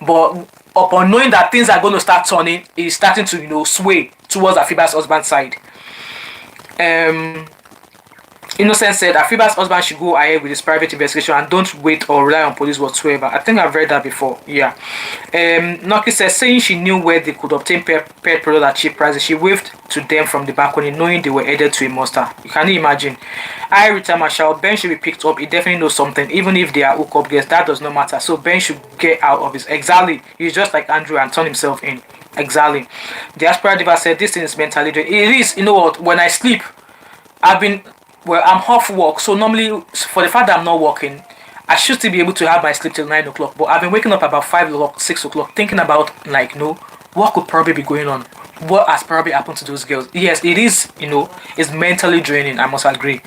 But upon knowing that things are going to start turning, he's starting to, sway towards Afiba's husband's side. Innocent said Afiba's husband should go ahead with his private investigation and don't wait or rely on police whatsoever. I think I've read that before. Yeah. Noki says, saying she knew where they could obtain pet products at cheap prices, she waved to them from the balcony, knowing they were headed to a monster. You can imagine. I return Marshall. Ben should be picked up. He definitely knows something, even if they are hookup guests. That does not matter. So Ben should get out of his. Exactly. He's just like Andrew and turn himself in. Exactly. Diaspora Diva said this thing is mentally drained. It is. You know what? When I sleep, I'm off work, so normally for the fact that I'm not working, I should still be able to have my sleep till 9 o'clock. But I've been waking up about 5 o'clock, 6 o'clock, thinking about what could probably be going on, what has probably happened to those girls. Yes, it is, it's mentally draining. I must agree.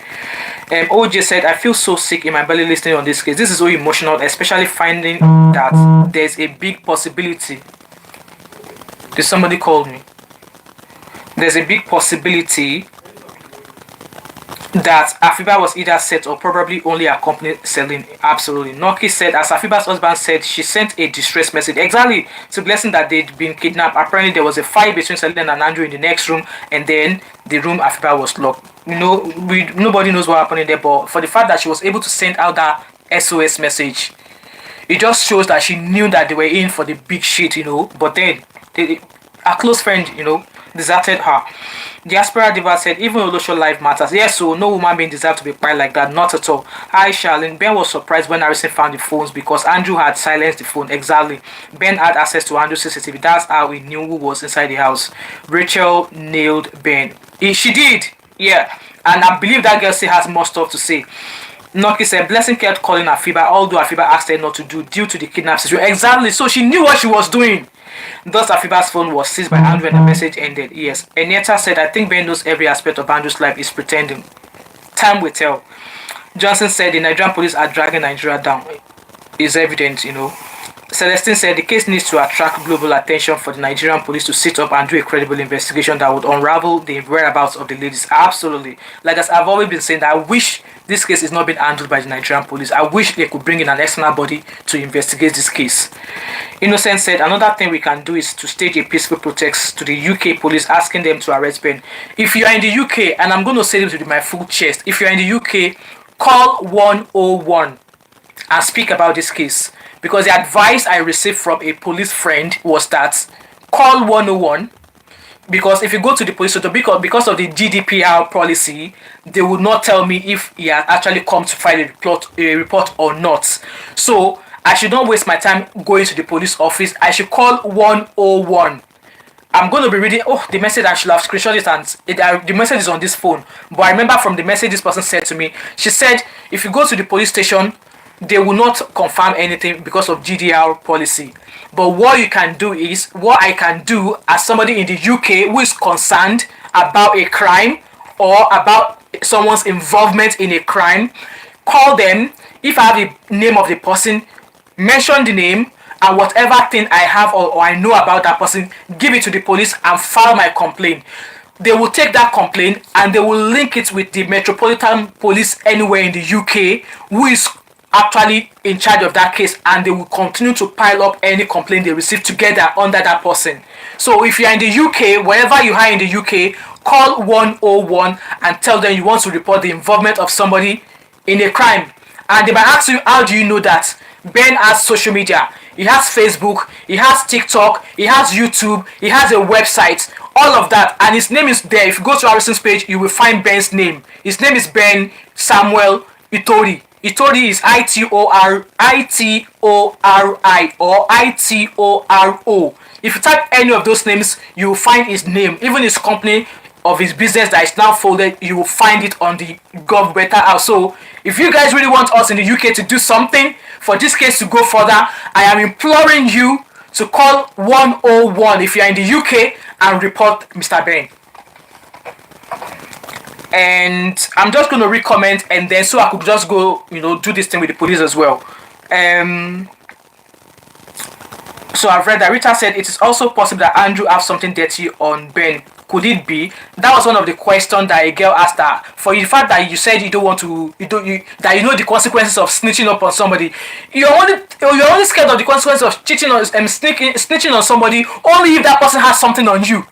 OJ said, I feel so sick in my belly listening on this case. This is so emotional, especially finding that there's a big possibility. Did somebody call me? There's a big possibility that Afiba was either set or probably only accompanied Celine. Absolutely. Noki said, as Afiba's husband said, she sent a distress message. Exactly. To Blessing that they'd been kidnapped. Apparently there was a fight between Celine and Andrew in the next room, and then the room Afiba was locked. Nobody knows what happened in there, but for the fact that she was able to send out that SOS message, it just shows that she knew that they were in for the big shit, but then a close friend, deserted her. Diaspora Diva said, even Olosho life matters. Yes, so no woman being deserved to be quiet like that. Not at all. Hi, Charlene. Ben was surprised when Harrison found the phones because Andrew had silenced the phone. Exactly. Ben had access to Andrew's CCTV. That's how he knew who was inside the house. Rachel nailed Ben. She did. Yeah. And I believe that girl still has more stuff to say. Noki said, Blessing kept calling Afiba, although Afiba asked her not to do due to the kidnap situation. Exactly. So she knew what she was doing. Thus, Afiba's phone was seized by Andrew and the message ended. Yes. Enieta said, I think Ben knows every aspect of Andrew's life is pretending. Time will tell. Johnson said, the Nigerian police are dragging Nigeria down. It's evident, Celestine said, the case needs to attract global attention for the Nigerian police to sit up and do a credible investigation that would unravel the whereabouts of the ladies. Absolutely. Like as I've always been saying, I wish this case is not being handled by the Nigerian police. I wish they could bring in an external body to investigate this case. Innocent said, another thing we can do is to stage a peaceful protest to the UK police, asking them to arrest Ben. If you are in the UK, and I'm going to say this with my full chest, if you are in the UK, call 101 and speak about this case. Because the advice I received from a police friend was that call 101, because if you go to the police station, because of the GDPR policy, they would not tell me if he had actually come to file a report or not. So I should not waste my time going to the police office. I should call 101. I'm going to be reading, the message, I should have screenshot it, and the message is on this phone. But I remember from the message this person said to me, she said, if you go to the police station, they will not confirm anything because of GDPR policy. But what I can do as somebody in the UK who is concerned about a crime or about someone's involvement in a crime, call them. If I have the name of the person, mention the name, and whatever thing I have or I know about that person, give it to the police and file my complaint. They will take that complaint and they will link it with the Metropolitan Police anywhere in the UK who is actually in charge of that case, and they will continue to pile up any complaint they receive together under that person. So if you are in the UK, wherever you are in the UK, call 101 and tell them you want to report the involvement of somebody in a crime. And they might ask you, how do you know that? Ben has social media. He has Facebook, he has TikTok, he has YouTube, he has a website, all of that, and his name is there. If you go to Harrison's page, you will find Ben's name. His name is Ben Samuel Itori. Itori is Itori or Itoro. If you type any of those names, you will find his name, even his company of his business that is now folded. You will find it on the Gov Better House. So if you guys really want us in the UK to do something for this case to go further, I am imploring you to call 101 if you are in the UK and report Mr. Ben. And I'm just going to recommend, and then so I could just go, do this thing with the police as well. So I've read that Rita said it is also possible that Andrew have something dirty on Ben. Could it be? That was one of the questions that a girl asked her. For the fact that you said you don't want to, that you know the consequences of snitching up on somebody. You're only scared of the consequences of cheating on snitching on somebody only if that person has something on you.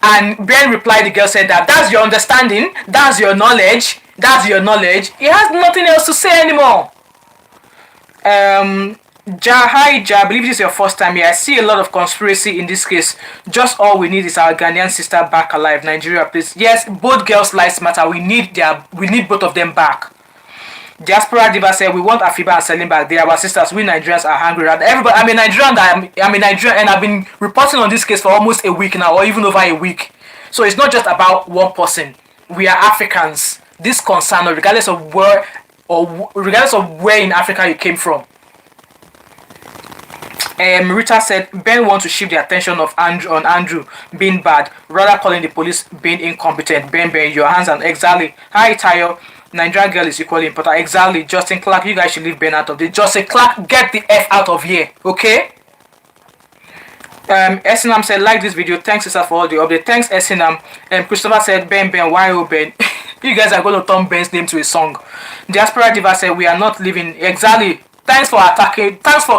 And Ben replied, the girl said that's your understanding, that's your knowledge, He has nothing else to say anymore. Hi, I believe this is your first time here. I see a lot of conspiracy in this case. Just all we need is our Ghanaian sister back alive. Nigeria, please. Yes, both girls' lives matter. We need both of them back. Diaspora Diva said we want Afiba and Celine back. They are our sisters. We Nigerians are hungry. Everybody, I'm a Nigerian, and I've been reporting on this case for almost a week now, or even over a week. So it's not just about one person. We are Africans. This concern, regardless of where in Africa you came from. Rita said Ben wants to shift the attention of Andrew being bad, rather calling the police being incompetent. Ben, your hands and exactly. Hi Tayo, Nigerian girl is equally important. Exactly. Justin Clark, you guys should leave Ben out of this. Justin Clark, get the F out of here, okay? Esinam said like this video. Thanks sister for all the update. Thanks Esinam. Christopher said Ben, why oh Ben? You guys are going to turn Ben's name to a song. Diaspora Diva said we are not living exactly. Thanks for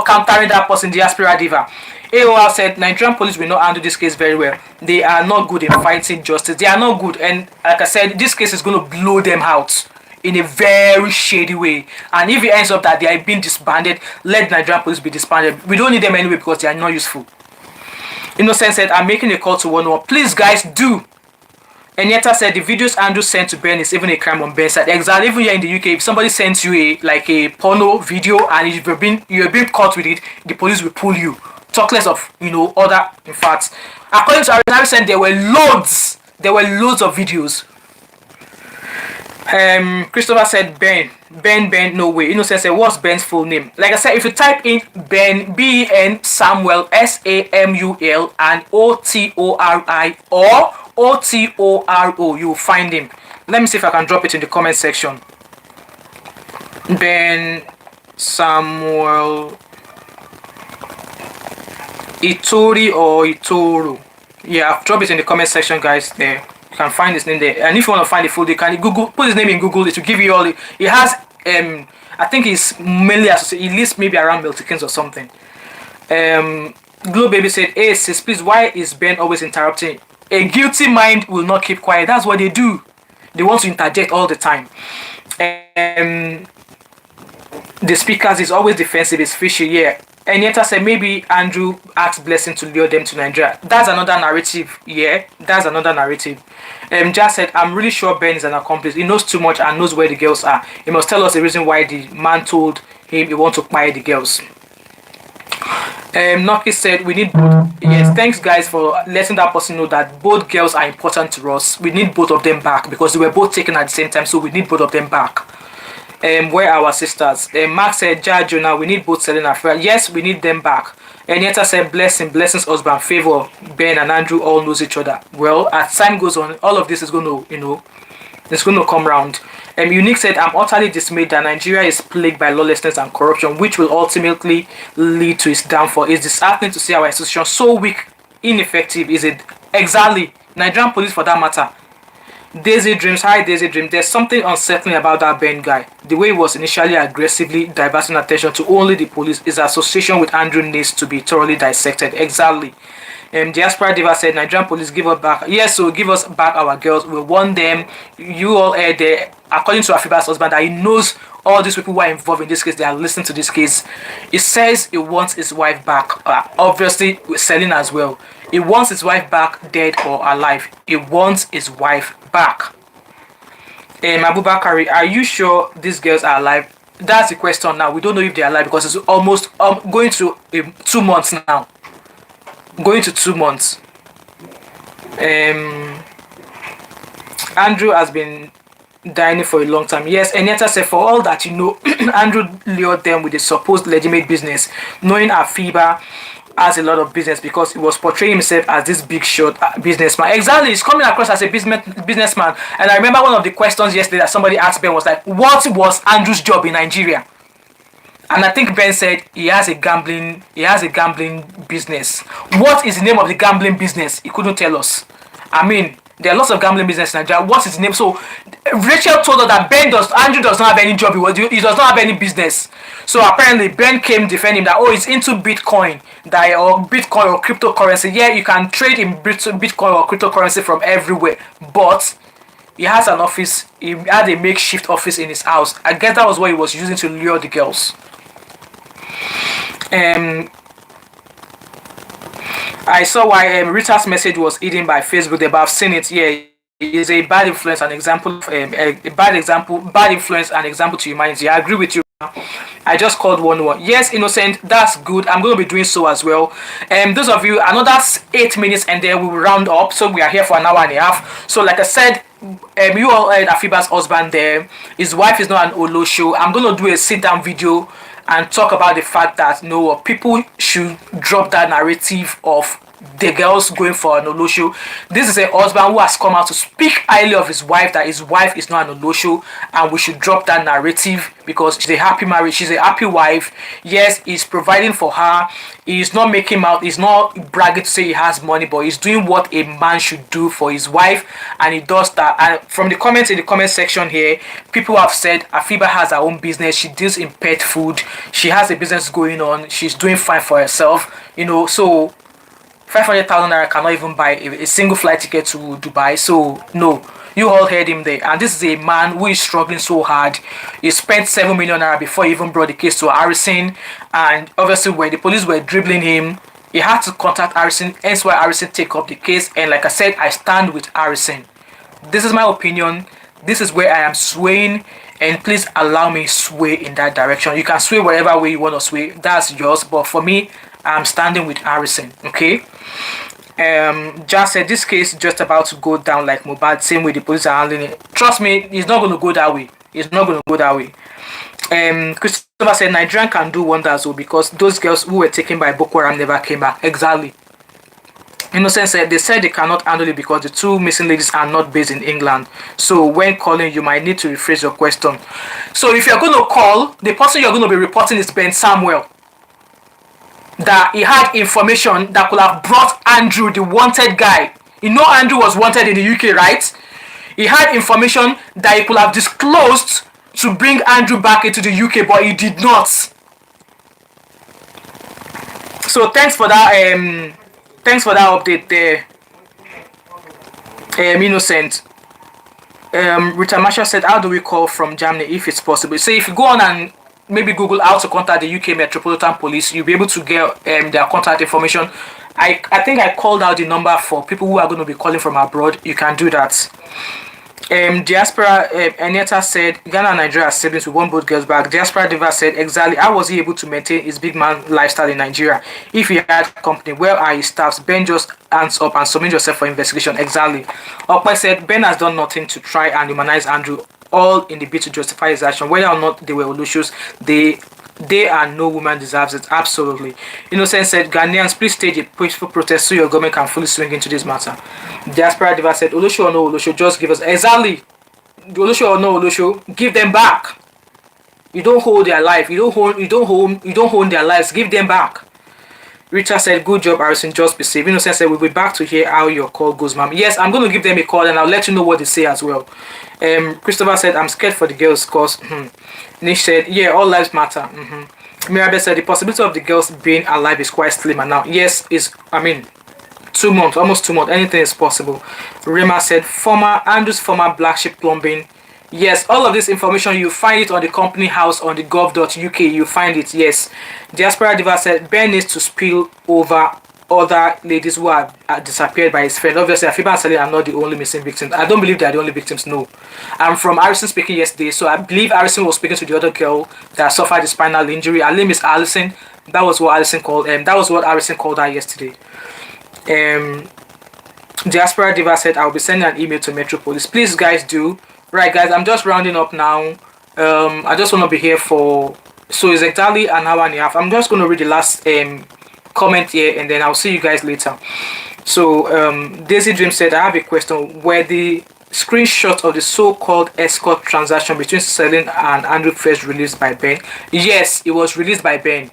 countering that person, Diaspora Diva. AOL said Nigerian police will not handle this case very well. They are not good in fighting justice. They are not good, and like I said, this case is going to blow them out in a very shady way. And if it ends up that they are being disbanded, let Nigerian police be disbanded. We don't need them anyway because they are not useful. Innocent said I'm making a call to 101. Please guys, do. And Yeta said the videos Andrew sent to Ben is even a crime on Ben's side. Exactly. Even here in the UK, if somebody sends you a porno video and you're being caught with it, the police will pull you. Talk less of other. In fact, according to Ariana said there were loads of videos. Christopher said Ben, no way. Innocent said what's Ben's full name? Like I said, if you type in Ben, Ben Samuel Samuel and Otori or Otoro, you will find him. Let me see if I can drop it in the comment section. Ben Samuel Itori or Itoro. Yeah, I've dropped it in the comment section, guys. There, you can find his name there. And if you want to find the full, you can put his name in Google. It will give you all. It has I think he's mainly associated. He lives maybe around Milton or something. Glow Baby said, "Hey sis, please, why is Ben always interrupting? A guilty mind will not keep quiet. That's what they do. They want to interject all the time. The speakers is always defensive. It's fishy, yeah." And Yeta said maybe Andrew asked Blessing to lure them to Nigeria. That's another narrative. Yeah, that's another narrative. Just said, I'm really sure Ben is an accomplice. He knows too much and knows where the girls are. He must tell us the reason why the man told him he wants to buy the girls. Noki said we need both. Yes, thanks guys for letting that person know that both girls are important to us. We need both of them back because they were both taken at the same time, so we need both of them back. Where are our sisters? Mark said Jonah, we need both Celine and Afiba. Yes, we need them back. And Yeta said Blessing's husband, Favor, Ben and Andrew all knows each other. Well, as time goes on, all of this is going to, it's going to come round. Unique said, I'm utterly dismayed that Nigeria is plagued by lawlessness and corruption, which will ultimately lead to its downfall. It's disheartening to see our institution so weak, ineffective. Is it? Exactly. Nigerian police for that matter. Daisy Dreams, hi Daisy Dreams. There's something unsettling about that Ben guy. The way he was initially aggressively diverting attention to only the police. His association with Andrew needs to be thoroughly dissected. Exactly. Diaspora Diva said, Nigerian police give us back. Yes, so give us back our girls. We want them. You all there. According to Afiba's husband, that he knows all these people who are involved in this case. They are listening to this case. He says he wants his wife back. Obviously, Seline as well. He wants his wife back, dead or alive. He wants his wife back. Abubakari, are you sure these girls are alive? That's the question now. We don't know if they're alive because it's almost going to 2 months now. Going to 2 months. Andrew has been dining for a long time. Yes, Eneta said, for all that you know, Andrew lured them with a supposed legitimate business, knowing Afiba has a lot of business because he was portraying himself as this big shot businessman. Exactly, he's coming across as a businessman. And I remember one of the questions yesterday that somebody asked Ben was like, what was Andrew's job in Nigeria? And I think Ben said he has a gambling business. What is the name of the gambling business? He couldn't tell us. I mean, there are lots of gambling business in Nigeria. What's his name? So Rachel told us that Andrew does not have any job. He does not have any business. So apparently Ben came defending him that, oh, he's into Bitcoin, or Bitcoin or cryptocurrency. Yeah, you can trade in Bitcoin or cryptocurrency from everywhere, but he has an office. He had a makeshift office in his house. I guess that was what he was using to lure the girls. I saw why Rita's message was hidden by Facebook, but I've seen it. Yeah, it's a bad influence and example of bad influence and example to humanity. I agree with you. I just called one. Yes, Innocent, that's good. I'm going to be doing so as well. Those of you, another 8 minutes and then we will round up. So we are here for an hour and a half. So like I said, you all heard Afiba's husband there. His wife is not an Olosho. I'm going to do a sit-down video and talk about the fact that no, people should drop that narrative of the girls going for an Olosho. This is a husband who has come out to speak highly of his wife, that his wife is not an Olosho, and we should drop that narrative because she's a happy marriage, she's a happy wife. Yes, he's providing for her, he's not making out, he's not bragging to say he has money, but he's doing what a man should do for his wife, and he does that. And from the comments in the comment section here, people have said Afiba has her own business, she deals in pet food, she has a business going on, she's doing fine for herself, you know. So 500,000 naira cannot even buy a single flight ticket to Dubai. So no, you all heard him there. And this is a man who is struggling so hard. He spent 7 million naira before he even brought the case to harassing. And obviously when the police were dribbling him, he had to contact harassing. Hence why harassing take up the case. And like I said, I stand with harassing. This is my opinion. This is where I am swaying. And please allow me sway in that direction. You can sway whatever way you want to sway. That's yours. But for me, I'm standing with harassing. Okay. Just said this case is just about to go down like Mohbad. Same way the police are handling it. Trust me, it's not going to go that way. It's not going to go that way. Christopher said Nigerian can do wonders though, because those girls who were taken by Boko Haram never came back. Exactly. Innocent said they cannot handle it because the two missing ladies are not based in England. So when calling, you might need to rephrase your question. So if you're going to call, the person you're going to be reporting is Ben Samuel. That he had information that could have brought Andrew, the wanted guy. You know Andrew was wanted in the UK, right? He had information that he could have disclosed to bring Andrew back into the UK, but he did not. So thanks for that update there, Innocent. Rita Marshall said, how do we call from Germany if it's possible? So if you go on and maybe Google how to contact the UK Metropolitan Police, you'll be able to get their contact information. I think I called out the number for people who are going to be calling from abroad. You can do that. Diaspora Enieta said Ghana and Nigeria are siblings, we want both girls back. Diaspora Diva said exactly how was he able to maintain his big man lifestyle in Nigeria if he had company? Where are his staffs? Ben just hands up and submit yourself for investigation. Exactly. Okpa said Ben has done nothing to try and humanize Andrew, all in the bid to justify his action. Whether or not they were Olushos, they are no woman deserves it. Absolutely. Innocent said Ghanaians, please stage a peaceful protest so your government can fully swing into this matter. Diaspora Diva said Olusho or no Olusho, just give us exactly. Olusho or no Olusho, give them back. You don't hold their life. You don't hold their lives. Give them back. Richard said, good job, Harrison, just be safe. Innocent said, we'll be back to hear how your call goes, ma'am. Yes, I'm going to give them a call and I'll let you know what they say as well. Christopher said, I'm scared for the girls because Nish said, yeah, all lives matter. Mirabel said, the possibility of the girls being alive is quite slim and now. Yes, 2 months, almost 2 months. Anything is possible. Rema said, Andrew's former black sheep plumbing. Yes, all of this information, you find it on the company house on the gov.uk. You find it, yes. Diaspora Diva said, Ben needs to spill over other ladies who are disappeared by his friend. Obviously, Afiba and Celine are not the only missing victims. I don't believe they are the only victims, no. I'm from Harrison speaking yesterday, so I believe Harrison was speaking to the other girl that suffered a spinal injury. Her name is Allison. That was what Harrison called her yesterday. Diaspora Diva said, I'll be sending an email to Metropolis. Please, guys, do. Right, guys, I'm just rounding up now. I just want to be here for, so it's exactly an hour and a half. I'm just going to read the last comment here, and then I'll see you guys later. So Daisy Dream said, I have a question. Were the screenshot of the so-called escort transaction between Celine and Andrew first released by Ben? Yes, it was released by Ben.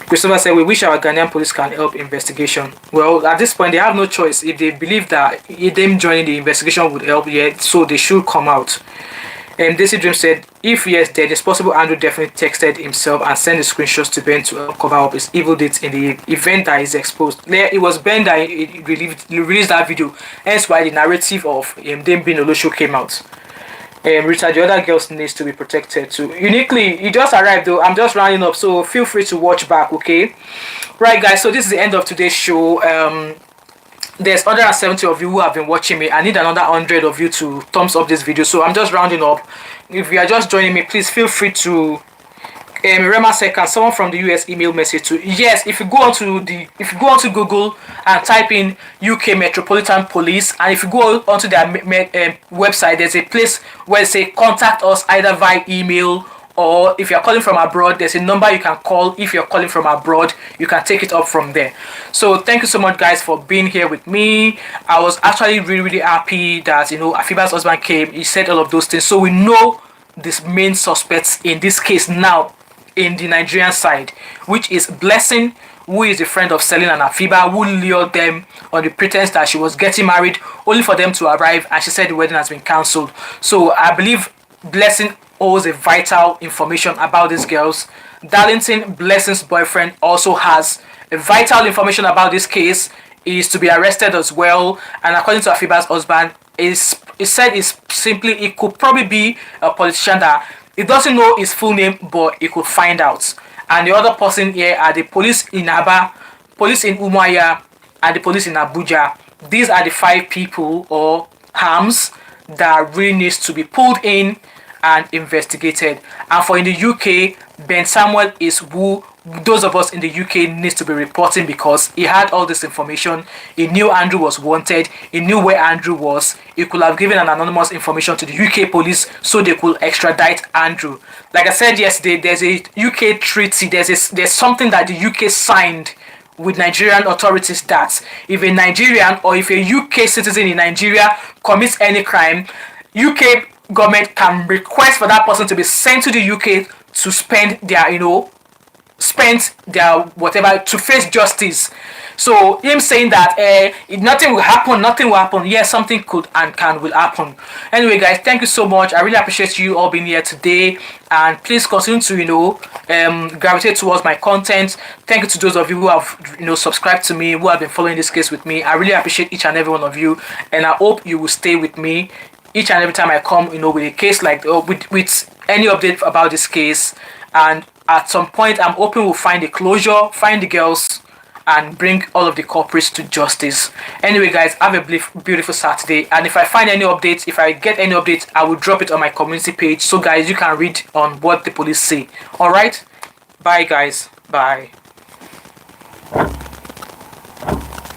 Christopher said, we wish our Ghanaian police can help investigation. Well, at this point, they have no choice. If they believe that them joining the investigation would help, yet, so they should come out. And Daisy Dream said, if yes, then it's possible Andrew definitely texted himself and sent the screenshots to Ben to help cover up his evil deeds in the event that is exposed. It was Ben that released that video, hence why the narrative of them being Olosho came out. Rita, the other girls needs to be protected too. Uniquely, you just arrived though. I'm just rounding up, so feel free to watch back, okay? Right, guys, so this is the end of today's show. There's 170 of you who have been watching me. I need another 100 of you to thumbs up this video, so I'm just rounding up. If you are just joining me, please feel free to Rema second, someone from the US email message to, yes, if you go onto Google and type in UK Metropolitan Police, and if you go onto their website, there's a place where it say contact us either via email, or if you're calling from abroad, there's a number you can call. If you're calling from abroad, you can take it up from there. So thank you so much, guys, for being here with me. I was actually really happy that, you know, Afiba's husband came, he said all of those things, so we know this main suspects in this case now in the Nigerian side, which is Blessing, who is a friend of Celine and Afiba, who lured them on the pretense that she was getting married, only for them to arrive and she said the wedding has been cancelled. So I believe Blessing owes a vital information about these girls. Darlington, Blessing's boyfriend, also has a vital information about this case. He is to be arrested as well, and according to Afiba's husband, he said he could probably be a politician that he doesn't know his full name, but he could find out. And the other person here are the police in AIBA, police in Umuahia, and the police in Abuja. These are the 5 people or arms that really needs to be pulled in and investigated. And for in the UK, Ben Samuel is who those of us in the UK needs to be reporting, because he had all this information. He knew Andrew was wanted. He knew where Andrew was. He could have given an anonymous information to the UK police so they could extradite Andrew. Like I said yesterday, there's a UK treaty. There's something that the UK signed with Nigerian authorities that if a Nigerian or if a UK citizen in Nigeria commits any crime, UK government can request for that person to be sent to the UK to spend their whatever, to face justice. So him saying that nothing will happen, yes, something could and will happen. Anyway, guys, thank you so much. I really appreciate you all being here today, and please continue to gravitate towards my content. Thank you to those of you who have subscribed to me, who have been following this case with me. I really appreciate each and every one of you, and I hope you will stay with me each and every time I come with a case like with any update about this case. And at some point, I'm hoping we'll find a closure, find the girls, and bring all of the culprits to justice. Anyway, guys, have a beautiful Saturday. And if I find any updates, if I get any updates, I will drop it on my community page, so guys, you can read on what the police say. All right, bye, guys. Bye.